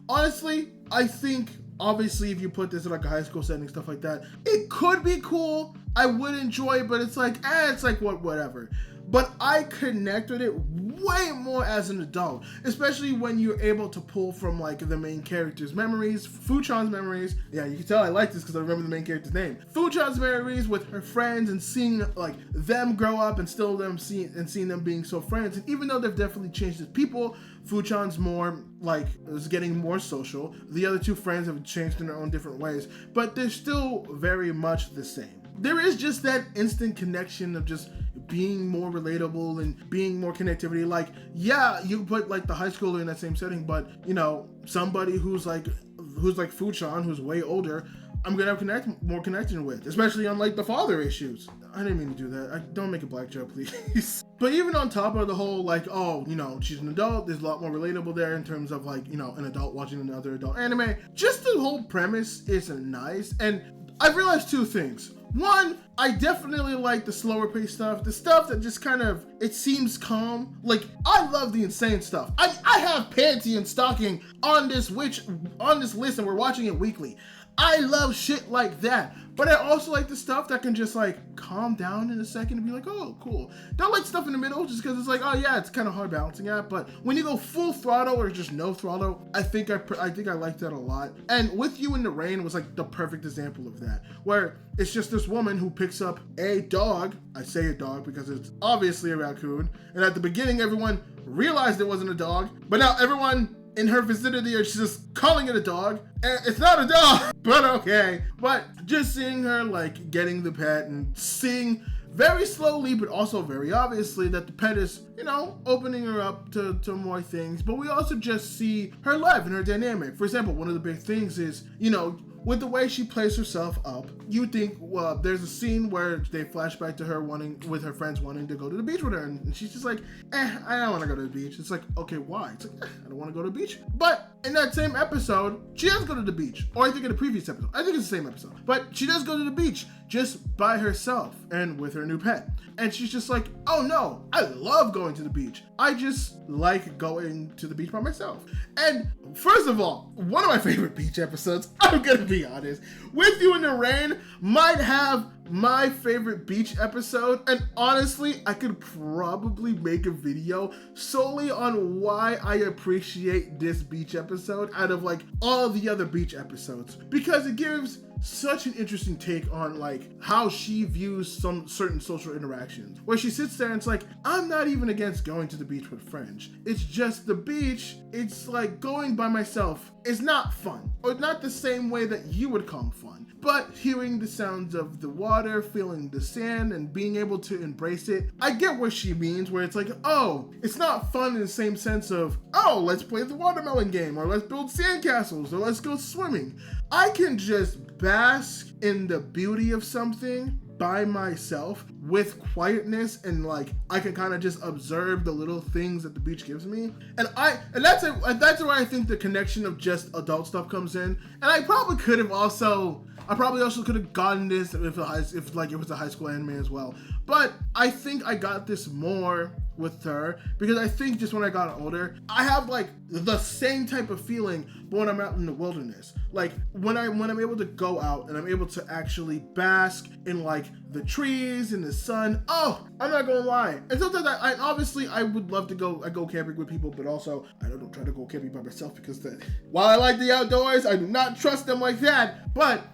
honestly, I think obviously if you put this in a high school setting, stuff like that, it could be cool. I would enjoy it, but it's whatever. But I connect with it way more as an adult, especially when you're able to pull from the main character's memories, Fuchan's memories. Yeah, you can tell I like this because I remember the main character's name. Fuchan's memories with her friends, and seeing them grow up, and seeing them being so friends. And even though they've definitely changed as people, Fuchan's more is getting more social. The other 2 friends have changed in their own different ways, but they're still very much the same. There is just that instant connection of just being more relatable and being more connectivity. Yeah, you put the high schooler in that same setting, but somebody who's Fuchan, who's way older, I'm gonna have more connection with, especially on the father issues. I didn't mean to do that. Don't make a black joke, please. But even on top of the whole she's an adult, there's a lot more relatable there in terms of an adult watching another adult anime. Just the whole premise is nice, and I've realized 2 things. One, I definitely like the slower paced stuff, the stuff that just it seems calm. I love the insane stuff. I have Panty and Stocking on this list, and we're watching it weekly. I love shit like that. But I also like the stuff that can just calm down in a second and be oh, cool. Don't like stuff in the middle just because it's oh yeah, it's kind of hard balancing act. But when you go full throttle or just no throttle, I think I like that a lot. And With You in the Rain was the perfect example of that, where it's just this woman who picks up a dog. I say a dog because it's obviously a raccoon. And at the beginning, everyone realized it wasn't a dog, but now everyone in her vicinity are just calling it a dog. It's not a dog, but okay. But just seeing her getting the pet and seeing very slowly, but also very obviously that the pet is, opening her up to more things. But we also just see her life and her dynamic. For example, one of the big things is, with the way she plays herself up, you think, well, there's a scene where they flash back to her with her friends wanting to go to the beach with her, and she's just like, I don't want to go to the beach. It's like, okay, why? It's like, I don't want to go to the beach. But in that same episode, she does go to the beach. Or I think in the previous episode, I think it's the same episode. But she does go to the beach just by herself and with her new pet. And she's just like, oh no, I love going to the beach. I just like going to the beach by myself. And first of all, one of my favorite beach episodes, I'm gonna be honest, With You in the Rain might have my favorite beach episode, and honestly, I could probably make a video solely on why I appreciate this beach episode out of like all the other beach episodes, because it gives such an interesting take on like how she views some certain social interactions, where she sits there and it's like, I'm not even against going to the beach with friends. It's just the beach, it's like going by myself is not fun, or not the same way that you would call fun. But hearing the sounds of the water, feeling the sand, and being able to embrace it, I get what she means, where it's like, oh, it's not fun in the same sense of, oh, let's play the watermelon game, or let's build sandcastles, or let's go swimming. I can just bask in the beauty of something by myself with quietness, and like I can kind of just observe the little things that the beach gives me, and that's where I think the connection of just adult stuff comes in. And I probably also could have gotten this if it was a high school anime as well, but I think I got this more with her because I think just when I got older, I have like the same type of feeling, but when I'm out in the wilderness, like when I'm able to go out and I'm able to actually bask in like the trees and the sun. Oh, I'm not gonna lie. And sometimes I would love to go. I go camping with people, but also I don't try to go camping by myself because while I like the outdoors, I do not trust them like that. But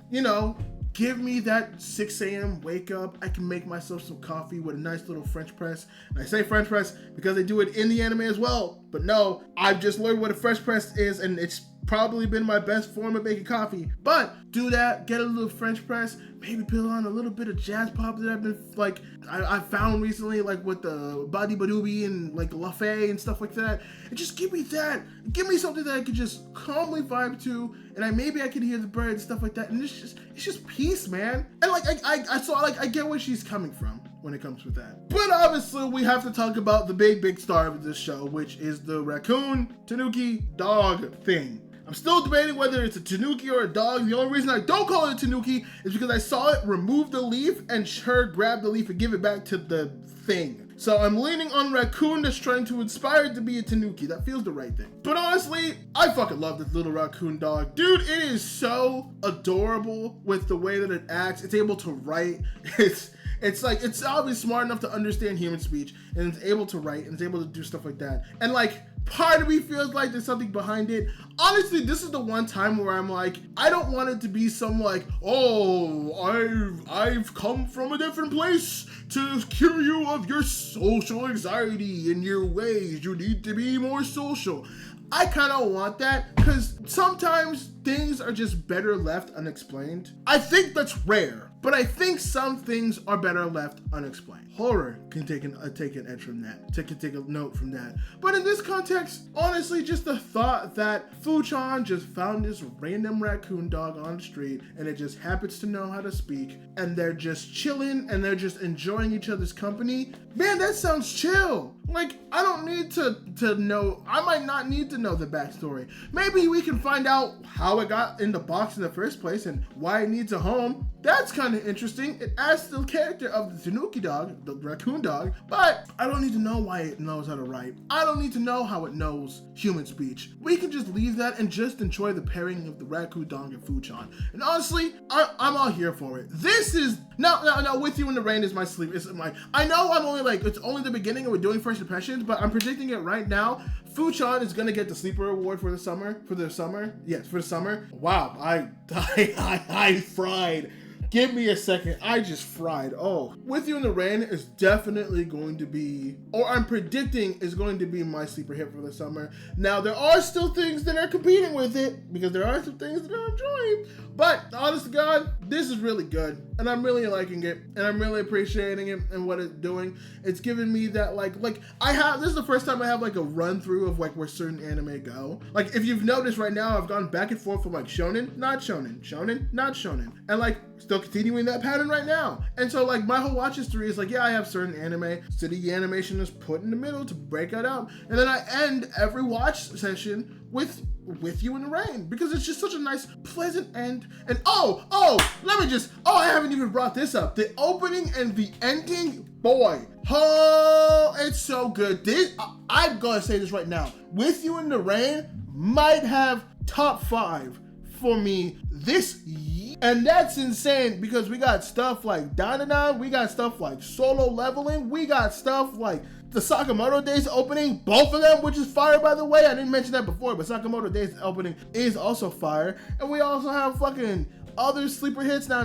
give me that 6 a.m. wake up. I can make myself some coffee with a nice little French press. And I say French press because they do it in the anime as well. But no, I've just learned what a French press is, and it's probably been my best form of making coffee. But do that, get a little French press, maybe put on a little bit of jazz pop that I've been like, I found recently, like with the Badi Badoobi and like La Fay and stuff like that. And just give me that. Give me something that I could just calmly vibe to, and maybe I could hear the birds and stuff like that. And it's just peace, man. And like I get where she's coming from when it comes with that. But obviously we have to talk about the big star of this show, which is the raccoon tanuki dog thing. I'm still debating whether it's a tanuki or a dog. The only reason I don't call it a tanuki is because I saw it remove the leaf and her grab the leaf and give it back to the thing. So I'm leaning on raccoon that's trying to inspire it to be a tanuki. That feels the right thing. But honestly, I fucking love this little raccoon dog. Dude, it is so adorable with the way that it acts. It's able to write. It's like, it's obviously smart enough to understand human speech, and it's able to write, and it's able to do stuff like that. And like, part of me feels like there's something behind it. Honestly, this is the one time where I'm like, I don't want it to be some like, oh, I've come from a different place to cure you of your social anxiety and your ways. You need to be more social. I kind of want that because sometimes things are just better left unexplained. I think that's rare, but I think some things are better left unexplained. Horror can take an edge from that, take a note from that. But in this context, honestly, just the thought that Fu-chan just found this random raccoon dog on the street and it just happens to know how to speak, and they're just chilling and they're just enjoying each other's company. Man, that sounds chill. Like, I don't need to know, I might not need to know the backstory. Maybe we can find out how it got in the box in the first place and why it needs a home. That's kind of interesting. It adds to the character of the tanuki dog, the raccoon dog, but I don't need to know why it knows how to write. I don't need to know how it knows human speech. We can just leave that and just enjoy the pairing of the raccoon dog and Fu-chan. And honestly, I'm all here for it. This is, now, With You in the Rain is my sleep. I know I'm only like, it's only the beginning and we're doing first impressions, but I'm predicting it right now. Fu-chan is gonna get the sleeper award for the summer. Yes, for the summer. Wow, I fried. Give me a second. I just fried. Oh, With You in the Rain is definitely going to be, or I'm predicting is going to be my sleeper hit for the summer. Now, there are still things that are competing with it because there are some things that I'm enjoying. But honest to God, this is really good. And I'm really liking it. And I'm really appreciating it and what it's doing. It's giving me that this is the first time I have like a run through of like where certain anime go. Like if you've noticed right now, I've gone back and forth from like shonen, not shonen, shonen, not shonen. And like still continuing that pattern right now. And so like my whole watch history is like, yeah, I have certain anime, city animation is put in the middle to break it out. And then I end every watch session with You in the Rain because it's just such a nice, pleasant end. And I haven't even brought this up. The opening and the ending, boy, it's so good. I'm gonna say this right now. With You in the Rain might have top 5 for me this year. And that's insane because we got stuff like Dandadan, we got stuff like Solo Leveling, we got stuff like the Sakamoto Days opening, both of them, which is fire, by the way. I didn't mention that before, but Sakamoto Days opening is also fire. And we also have fucking other sleeper hits now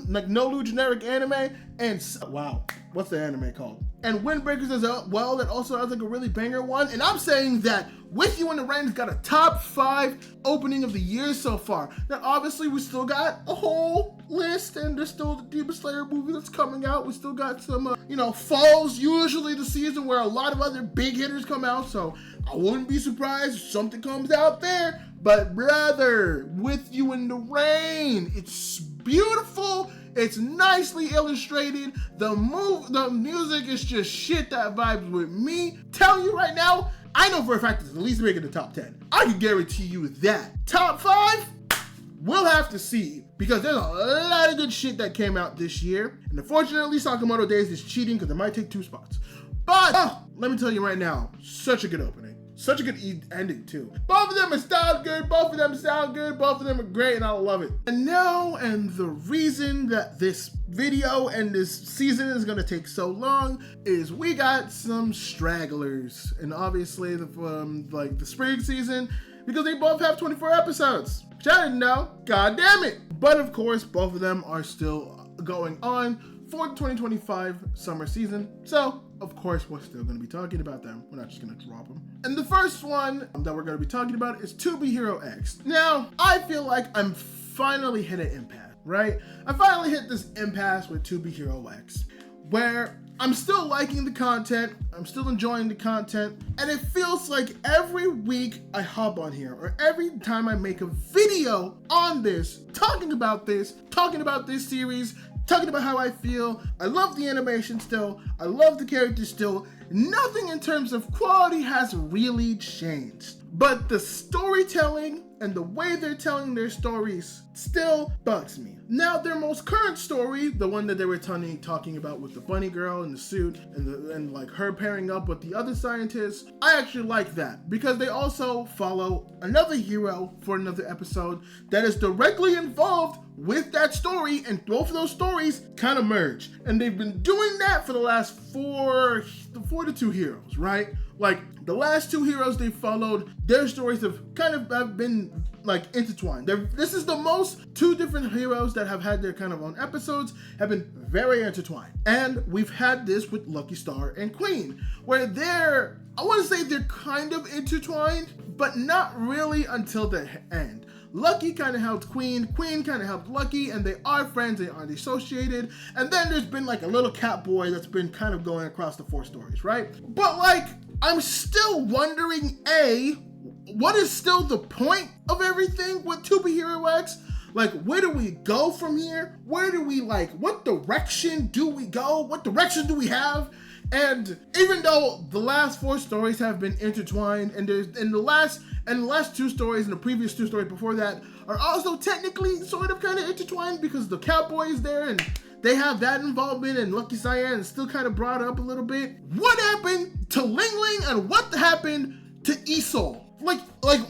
like No generic anime, and wow, what's the anime called? And Windbreakers as well, that also has like a really banger one. And I'm saying that With You in the Rain has got a top 5 opening of the year so far. Now, obviously, we still got a whole list, and there's still the Demon Slayer movie that's coming out. We still got some, fall's usually the season where a lot of other big hitters come out. So I wouldn't be surprised if something comes out there. But brother, With You in the Rain, it's beautiful. It's nicely illustrated. The music is just shit that vibes with me. Telling you right now, I know for a fact it's at least making the top 10. I can guarantee you that. Top 5? We'll have to see because there's a lot of good shit that came out this year. And unfortunately, Sakamoto Days is cheating because it might take 2 spots. But let me tell you right now, such a good opening. Such a good ending too. Both of them are styled good, both of them sound good, both of them are great, and I love it. And the reason that this video and this season is gonna take so long is we got some stragglers. And obviously the spring season, because they both have 24 episodes. Which I didn't know, god damn it. But of course, both of them are still going on for the 2025 summer season. So, of course, we're still going to be talking about them. We're not just going to drop them. And the first one that we're going to be talking about is To Be Hero X. Now, I feel like I'm finally hit an impasse, right? I finally hit this impasse with To Be Hero X, where I'm still liking the content, I'm still enjoying the content, and it feels like every week I hop on here, or every time I make a video on this, talking about this series, talking about how I feel. I love the animation still. I love the characters still. Nothing in terms of quality has really changed. But the storytelling and the way they're telling their stories still bugs me. Now, their most current story, the one that they were talking about with the bunny girl in the suit and like her pairing up with the other scientists, I actually like that because they also follow another hero for another episode that is directly involved with that story, and both of those stories kind of merge. And they've been doing that for the last 4 to 2 heroes, right? Like the last 2 heroes they followed, their stories have been like intertwined. This is the most 2 different heroes that have had their kind of own episodes have been very intertwined. And we've had this with Lucky Star and Queen, where I want to say they're kind of intertwined, but not really until the end. Lucky kind of helped Queen kind of helped Lucky, and they are friends, they aren't associated. And then there's been like a little cat boy that's been kind of going across the 4 stories, right? But like, I'm still wondering, what is still the point of everything with To Be Hero X? Like, where do we go from here? What direction do we go? What direction do we have? And even though the last 4 stories have been intertwined, and the last 2 stories and the previous 2 stories before that are also technically sort of kind of intertwined because the cowboy is there and they have that involvement, and Lucky Cyan is still kind of brought up a little bit. What happened to Ling Ling and what happened to Isol? Like,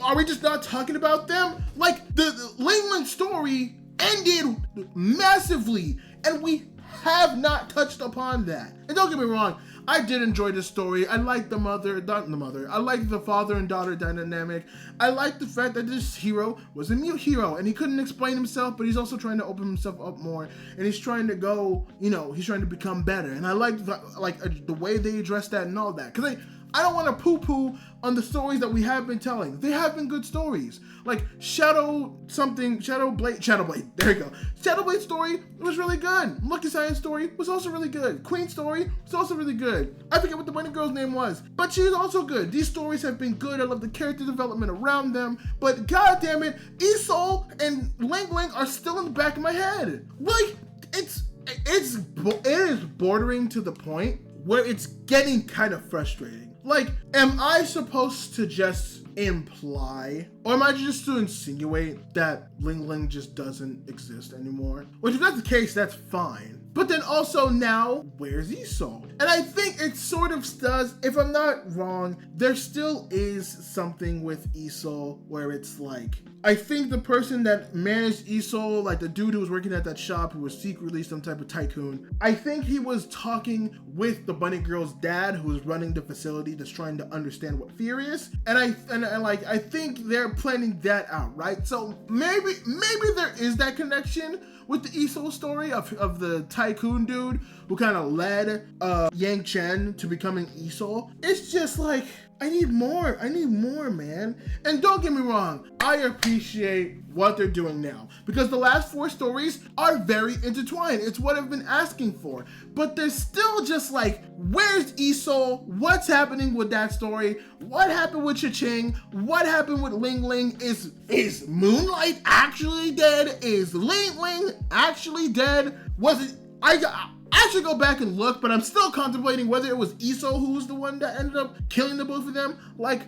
are we just not talking about them? Like, the Ling Ling story ended massively, and we have not touched upon that. And don't get me wrong, I did enjoy this story. I like I like the father and daughter dynamic. I like the fact that this hero was a mute hero and he couldn't explain himself, but he's also trying to open himself up more, and he's trying to go, he's trying to become better. And I like the way they address that and all that, because I don't want to poo-poo on the stories that we have been telling. They have been good stories. Like Shadowblade, there you go. Shadowblade story was really good. Lucky Science story was also really good. Queen story was also really good. I forget what the bunny girl's name was, but she was also good. These stories have been good. I love the character development around them, but god damn it, Isol and Ling Ling are still in the back of my head. Like, it is bordering to the point where it's getting kind of frustrating. Like, am I supposed to just imply, or am I just to insinuate that Ling Ling just doesn't exist anymore? Which, if that's the case, that's fine. But then also now, where's Isol? And I think it sort of does, if I'm not wrong, there still is something with Isol where it's like, I think the person that managed Isol, like the dude who was working at that shop who was secretly some type of tycoon, I think he was talking with the bunny girl's dad who was running the facility that's trying to understand what fear is. And I think they're planning that out, right? So maybe there is that connection with the Isol story of the tycoon dude who kind of led Yang Chen to becoming Isol. It's just like, I need more, man. And don't get me wrong, I appreciate what they're doing now, because the last 4 stories are very intertwined. It's what I've been asking for. But they're still just like, where's Isol? What's happening with that story? What happened with Cha-Ching? What happened with Ling Ling? Is Moonlight actually dead? Is Ling Ling actually dead? Was it, I should go back and look, but I'm still contemplating whether it was Isol who was the one that ended up killing the both of them. Like,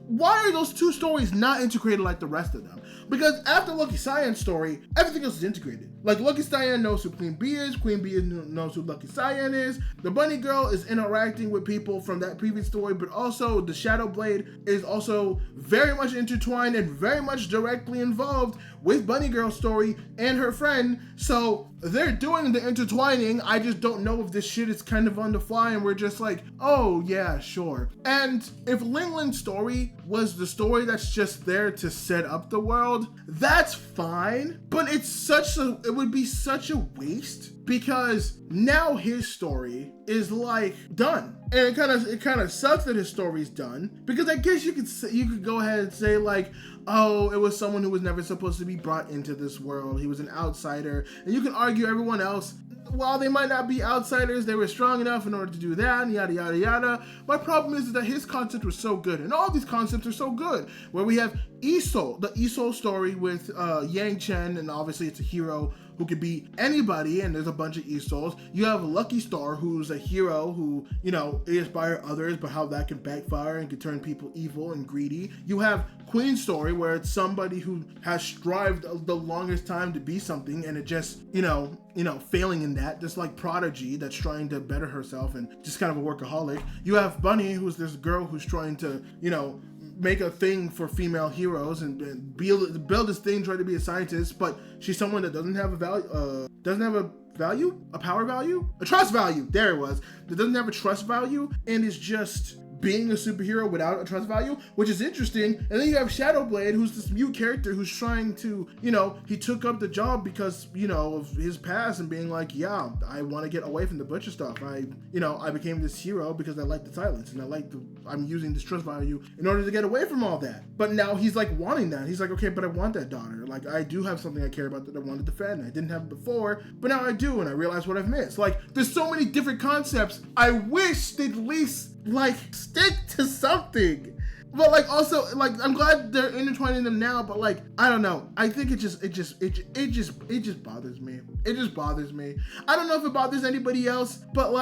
why are those 2 stories not integrated like the rest of them? Because after Lucky Cyan's story, everything else is integrated. Like, Lucky Cyan knows who Queen Bee is, Queen Bee knows who Lucky Cyan is, the bunny girl is interacting with people from that previous story, but also the Shadowblade is also very much intertwined and very much directly involved with Bunny Girl's story and her friend. So they're doing the intertwining. I just don't know if this shit is kind of on the fly and we're just like, oh yeah, sure. And if Ling Ling's story was the story that's just there to set up the world, that's fine. But it would be such a waste, because now his story is like done. And it kind of sucks that his story's done, because I guess you could go ahead and say like, oh, it was someone who was never supposed to be brought into this world. He was an outsider. And you can argue everyone else, while they might not be outsiders, they were strong enough in order to do that, and yada, yada, yada. My problem is that his concept was so good, and all these concepts are so good, where we have Isol, the Isol story with Yang Chen, and obviously it's a hero who could be anybody, and there's a bunch of Isols. You have Lucky Star, who's a hero who, inspire others, but how that can backfire and can turn people evil and greedy. You have Queen's story, where it's somebody who has strived the longest time to be something, and it just, failing in that, just like Prodigy that's trying to better herself and just kind of a workaholic. You have Bunny, who's this girl who's trying to, make a thing for female heroes and build this thing, try to be a scientist, but she's someone that doesn't have a power value, a trust value, there it was, that doesn't have a trust value and is just being a superhero without a trust value, which is interesting. And then you have Shadowblade, who's this mute character who's trying to, he took up the job because, of his past and being like, yeah, I want to get away from the butcher stuff. I became this hero because I like the silence and I'm using this trust value in order to get away from all that. But now he's like wanting that. He's like, okay, but I want that daughter. Like, I do have something I care about that I want to defend. I didn't have it before, but now I do, and I realize what I've missed. Like, there's so many different concepts. I wish they'd at least stick to something. But also I'm glad they're intertwining them now, but I don't know. I think it just bothers me. It just bothers me. I don't know if it bothers anybody else, but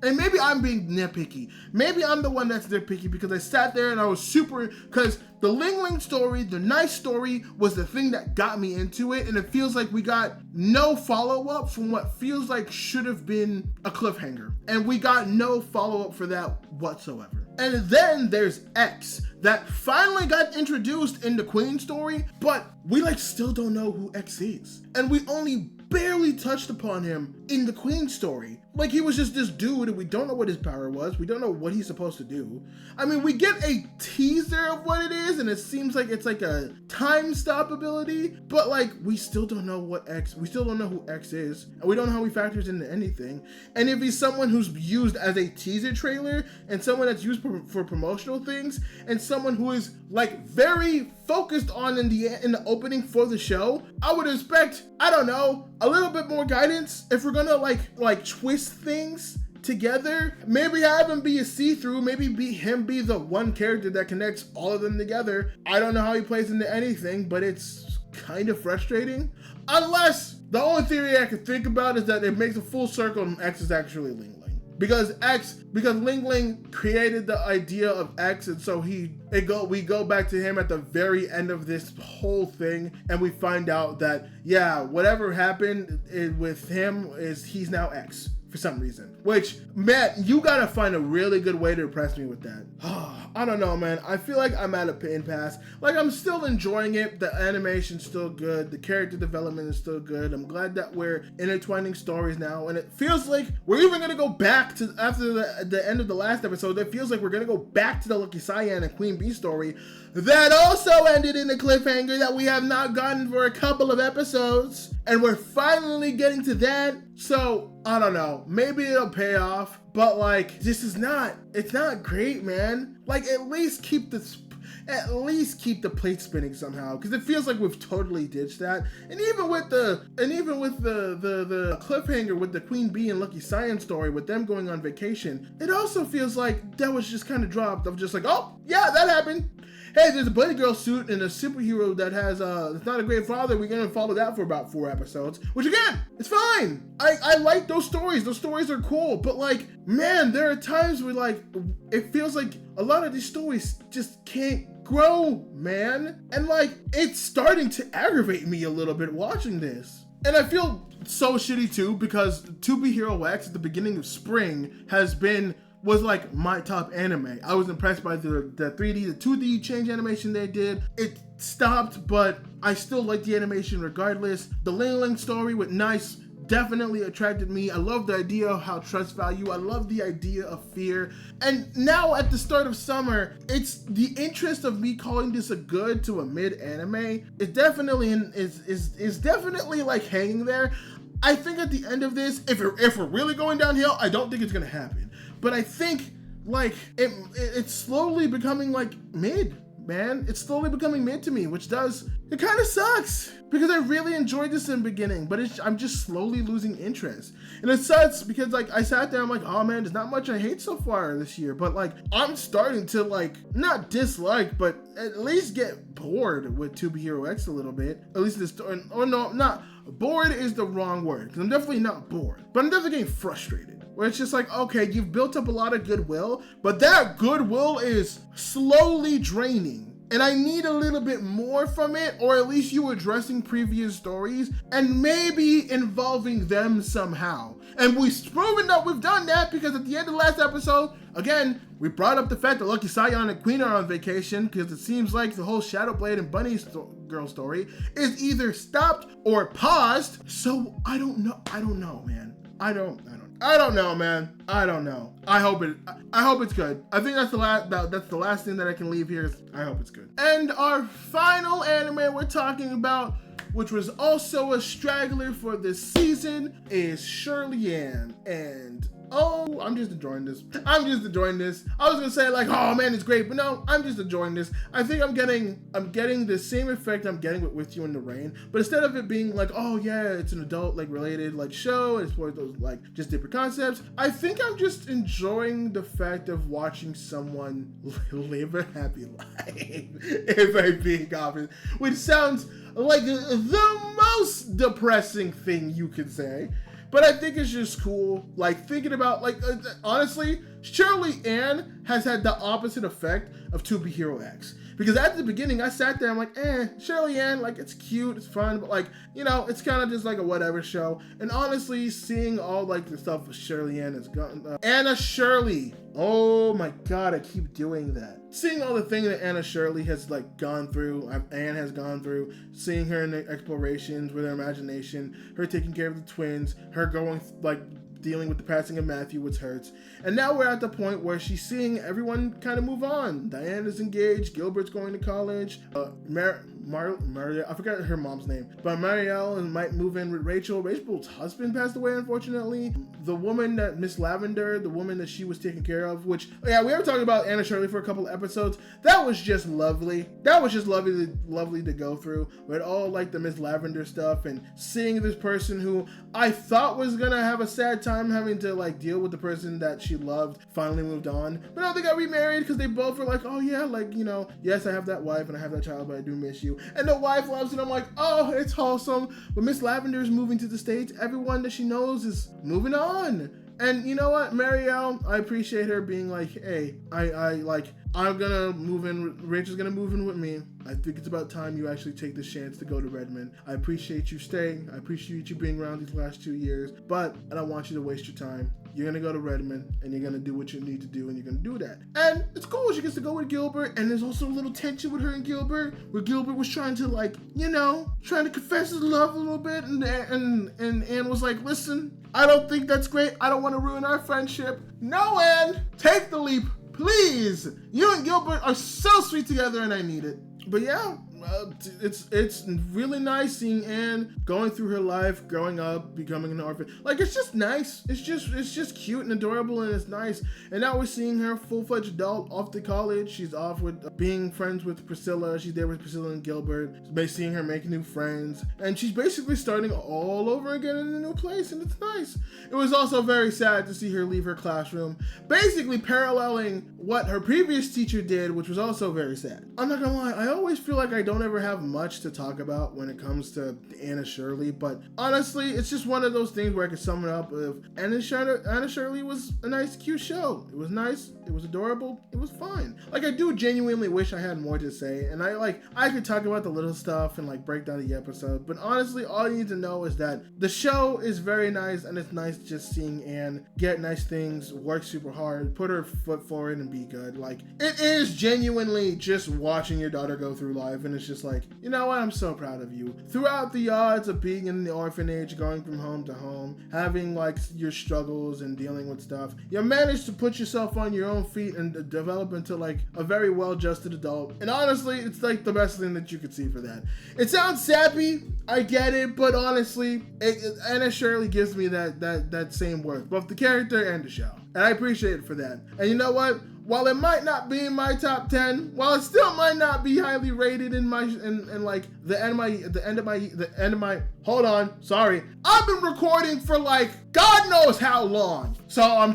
and maybe I'm being nitpicky. Maybe I'm the one that's nitpicky because I sat there and I was because the Ling Ling story, the nice story, was the thing that got me into it, and it feels like we got no follow-up from what feels like should have been a cliffhanger, and we got no follow-up for that whatsoever. And then there's X that finally got introduced in the Queen story, but we still don't know who X is, and we only barely touched upon him in the Queen story. Like, he was just this dude and we don't know what his power was. We don't know what he's supposed to do. I mean, we get a teaser of what it is and it seems like it's like a time stop ability, but like, we still don't know we still don't know who X is, and we don't know how he factors into anything. And if he's someone who's used as a teaser trailer and someone that's used for promotional things and someone who is like very focused on in the opening for the show, I would expect, I don't know, a little bit more guidance if we're gonna like twist things together. Maybe have him be a see-through, maybe him be the one character that connects all of them together. I don't know how he plays into anything, but it's kind of frustrating. Unless the only theory I could think about is that it makes a full circle and X is actually Ling Ling. Because Ling Ling created the idea of X, and so we go back to him at the very end of this whole thing, and we find out that, yeah, whatever happened with him is he's now X for some reason. Which, Matt, you gotta find a really good way to impress me with that. I don't know, man. I feel like I'm at a impasse. Like, I'm still enjoying it. The animation's still good. The character development is still good. I'm glad that we're intertwining stories now, and it feels like we're even gonna go back to, after the end of the last episode, it feels like we're gonna go back to the Lucky Cyan and Queen Bee story that also ended in a cliffhanger that we have not gotten for a couple of episodes, and we're finally getting to that. So I don't know, maybe it'll pay off, but like, it's not great, man. Like, at least keep the plate spinning somehow, because it feels like we've totally ditched that. And even with the cliffhanger with the Queen Bee and Lucky Cyan story with them going on vacation, it also feels like that was just kind of dropped. I'm just like, oh yeah, that happened. Hey, there's a Bunny Girl suit and a superhero that has it's not a great father. We're gonna follow that for about 4 episodes, which again, it's fine. I like those stories. Those stories are cool, but like, man, there are times where like, it feels like a lot of these stories just can't grow, man. And like, it's starting to aggravate me a little bit watching this. And I feel so shitty too, because To Be Hero X at the beginning of spring was like my top anime. I was impressed by the 3D, the 2D change animation they did. It stopped, but I still like the animation regardless. The Ling Ling story with Nice definitely attracted me. I love the idea of how trust value. I love the idea of fear. And now at the start of summer, it's the interest of me calling this a good to a mid anime is definitely definitely like hanging there. I think at the end of this, if we're really going downhill, I don't think it's gonna happen. But I think like it's slowly becoming like mid, man. It's slowly becoming mid to me, it kind of sucks because I really enjoyed this in the beginning, but I'm just slowly losing interest. And it sucks because like I sat there, I'm like, oh man, there's not much I hate so far this year, but like I'm starting to like not dislike, but at least get bored with To Be Hero X a little bit. At least this, or no, not bored is the wrong word, because I'm definitely not bored, but I'm definitely getting frustrated. Where it's just like, okay, you've built up a lot of goodwill, but that goodwill is slowly draining. And I need a little bit more from it, or at least you addressing previous stories and maybe involving them somehow. And we've proven that we've done that, because at the end of the last episode, again, we brought up the fact that Lucky Cyan and Queen are on vacation, because it seems like the whole Shadowblade and Bunny Girl story is either stopped or paused. So I don't know, man. I don't know, man. I don't know. I hope it's good. I think that's the last thing that I can leave here is I hope it's good. And our final anime we're talking about, which was also a straggler for this season, is Shirley. And oh, I'm just enjoying this. I was gonna say like, oh man, it's great, but no, I'm just enjoying this. I think I'm getting the same effect I'm getting with You in the Rain, but instead of it being like, oh yeah, it's an adult like related like show, it explores those like just different concepts, I think I'm just enjoying the fact of watching someone live a happy life, if I'm being honest, which sounds like the most depressing thing you could say. But I think it's just cool, like thinking about, like, honestly, Shirley Ann has had the opposite effect of To Be Hero X. Because at the beginning, I sat there, I'm like, Shirley Ann, like, it's cute, it's fun, but like, you know, it's kind of just like a whatever show. And honestly, seeing all like the stuff Shirley Ann has gotten, Anna Shirley, oh my God, I keep doing that. Seeing all the things that Anna Shirley has like gone through, Anne has gone through, seeing her in the explorations with her imagination, her taking care of the twins, her going like dealing with the passing of Matthew, which hurts. And now we're at the point where she's seeing everyone kind of move on. Diana's engaged, Gilbert's going to college, I forgot her mom's name, but Marielle might move in with Rachel. Rachel's husband passed away, unfortunately. The woman that Miss Lavender, the woman that she was taking care of, which, yeah, we were talking about Anna Shirley for a couple of episodes. That was just lovely. That was just lovely to go through with all like the Miss Lavender stuff and seeing this person who I thought was gonna have a sad time having to like deal with the person that she loved finally moved on. But no, they got remarried because they both were like, oh yeah, like, you know, yes, I have that wife and I have that child, but I do miss you. And the wife loves it. I'm like, oh, it's wholesome. But Miss Lavender is moving to the States. Everyone that she knows is moving on. And you know what, Marielle, I appreciate her being like, hey, I'm gonna move in, Rachel's gonna move in with me. I think it's about time you actually take this chance to go to Redmond. I appreciate you staying. I appreciate you being around these last 2 years, but I don't want you to waste your time. You're gonna go to Redmond and you're gonna do what you need to do and you're gonna do that. And it's cool, she gets to go with Gilbert, and there's also a little tension with her and Gilbert, where Gilbert was trying to like, you know, trying to confess his love a little bit, and Anne was like, listen, I don't think that's great. I don't want to ruin our friendship. No, Anne, take the leap. Please, you and Gilbert are so sweet together and I need it. But yeah, it's really nice seeing Anne going through her life, growing up, becoming an orphan. Like, it's just nice. It's just cute and adorable, and it's nice. And now we're seeing her full-fledged adult off to college. She's off with being friends with Priscilla. She's there with Priscilla and Gilbert. Seeing her make new friends, and she's basically starting all over again in a new place, and it's nice. It was also very sad to see her leave her classroom, basically paralleling what her previous teacher did, which was also very sad. I'm not gonna lie, I always feel like I don't ever have much to talk about when it comes to Anna Shirley, but honestly, it's just one of those things where I can sum it up of Anna Shirley was a nice, cute show. It was nice, it was adorable, it was fine. Like, I do genuinely wish I had more to say, and I could talk about the little stuff and like break down the episode, but honestly, all you need to know is that the show is very nice, and it's nice just seeing Anne get nice things, work super hard, put her foot forward, and be good. Like, it is genuinely just watching your daughter go through life, and it's just like, you know what, I'm so proud of you. Throughout the odds of being in the orphanage, going from home to home, having like your struggles and dealing with stuff, you managed to put yourself on your own feet and develop into like a very well-adjusted adult. And honestly, it's like the best thing that you could see for that. It sounds sappy, I get it, but honestly, Anna Shirley gives me that same worth, both the character and the show. And I appreciate it for that. And you know what? While it might not be in my top 10, while it still might not be highly rated in like the end of my hold on, sorry. I've been recording for like God knows how long. So I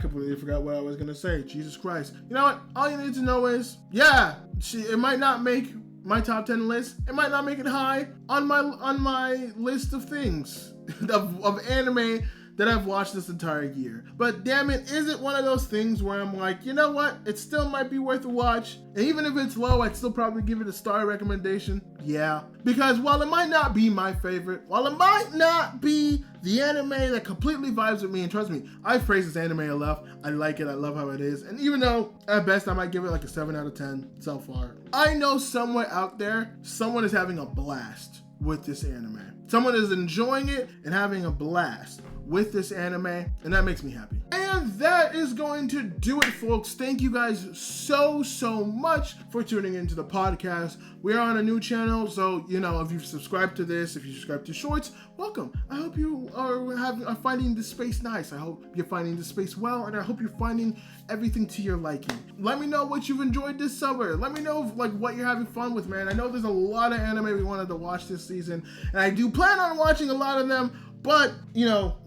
completely forgot what I was gonna say. Jesus Christ. You know what? All you need to know is, yeah, it might not make my top 10 list. It might not make it high on my list of things of anime that I've watched this entire year. But damn it, is it one of those things where I'm like, you know what? It still might be worth a watch. And even if it's low, I'd still probably give it a star recommendation. Yeah. Because while it might not be my favorite, while it might not be the anime that completely vibes with me, and trust me, I've praised this anime enough. I like it. I love how it is. And even though at best I might give it like a 7 out of 10 so far, I know somewhere out there, someone is having a blast with this anime. Someone is enjoying it and having a blast with this anime, and that makes me happy. And that is going to do it, folks. Thank you guys so much for tuning into the podcast. We are on a new channel, so you know, if you've subscribed to this, if you subscribe to shorts, welcome. I hope you are finding this space nice. I hope you're finding this space well, and I hope you're finding everything to your liking. Let me know what you've enjoyed this summer. Let me know like what you're having fun with, man. I know there's a lot of anime we wanted to watch this season, and I do plan on watching a lot of them. But, you know,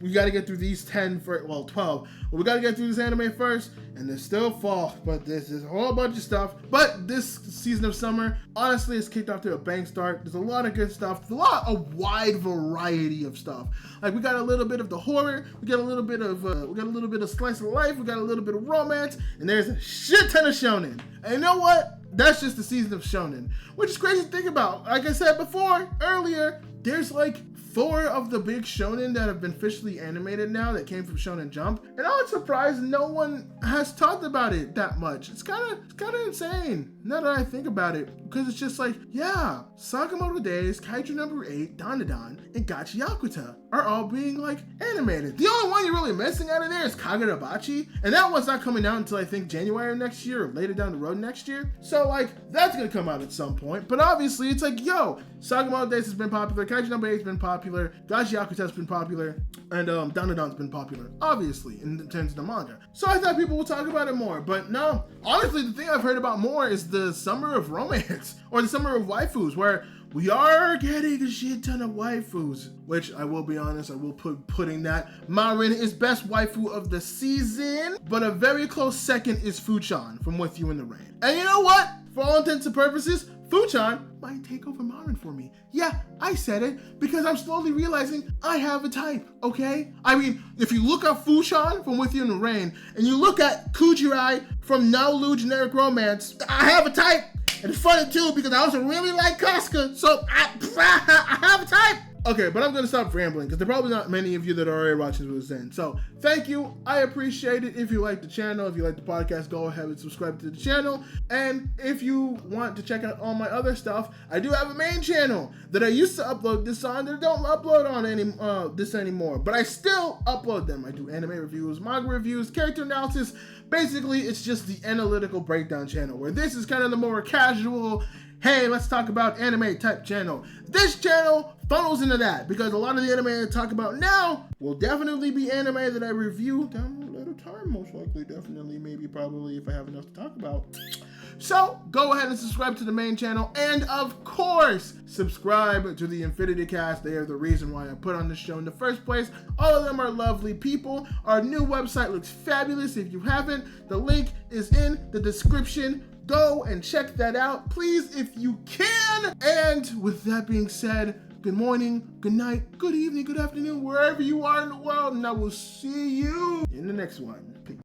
we got to get through these 10, 12. But we got to get through this anime first, and there's still fall. But there's a whole bunch of stuff. But this season of summer, honestly, it's kicked off to a bang start. There's a lot of good stuff. There's a wide variety of stuff. Like, we got a little bit of the horror. We got a little bit of slice of life. We got a little bit of romance. And there's a shit ton of shonen. And you know what? That's just the season of shonen, which is crazy to think about. Like I said earlier, there's like 4 of the big shonen that have been officially animated now that came from Shonen Jump, and I'm surprised no one has talked about it that much. It's kind of insane now that I think about it, because it's just like, yeah, Sakamoto Days, Kaiju No. 8, Dandadan, and Gachiakuta are all being like animated. The only one you're really missing out of there is Kagurabachi, and that one's not coming out until I think January of next year or later down the road next year. So like, that's gonna come out at some point. But obviously, it's like, yo, Sakamoto Days has been popular, Kaiju No. 8 has been popular, Gachiakuta has been popular, and Dandadan's been popular, obviously, in terms of the manga. So I thought people would talk about it more, but no. Honestly, the thing I've heard about more is the summer of romance, or the summer of waifus, where we are getting a shit ton of waifus, which I will be honest, I will putting that Marin is best waifu of the season, but a very close second is Fuchan from With You in the Rain. And you know what? For all intents and purposes, Fuchan might take over Marin for me. Yeah, I said it because I'm slowly realizing I have a type, okay? I mean, if you look up Fuchan from With You in the Rain, and you look at Kujirai from Naolu Generic Romance, I have a type. And it's funny too because I also really like Casca, so I have a type. Okay, but I'm gonna stop rambling because there are probably not many of you that are already watching this in. So thank you, I appreciate it. If you like the channel, if you like the podcast, go ahead and subscribe to the channel. And if you want to check out all my other stuff, I do have a main channel that I used to upload this on. That I don't upload on this anymore, but I still upload them. I do anime reviews, manga reviews, character analysis. Basically, it's just the analytical breakdown channel, where this is kind of the more casual, hey, let's talk about anime type channel. This channel funnels into that because a lot of the anime I talk about now will definitely be anime that I review down a little time, most likely, definitely, maybe, probably, if I have enough to talk about. So go ahead and subscribe to the main channel, and of course, subscribe to the Infinity Cast. They are the reason why I put on this show in the first place. All of them are lovely people. Our new website looks fabulous. If you haven't, the link is in the description. Go and check that out, please, if you can. And with that being said, good morning, good night, good evening, good afternoon, wherever you are in the world, and I will see you in the next one.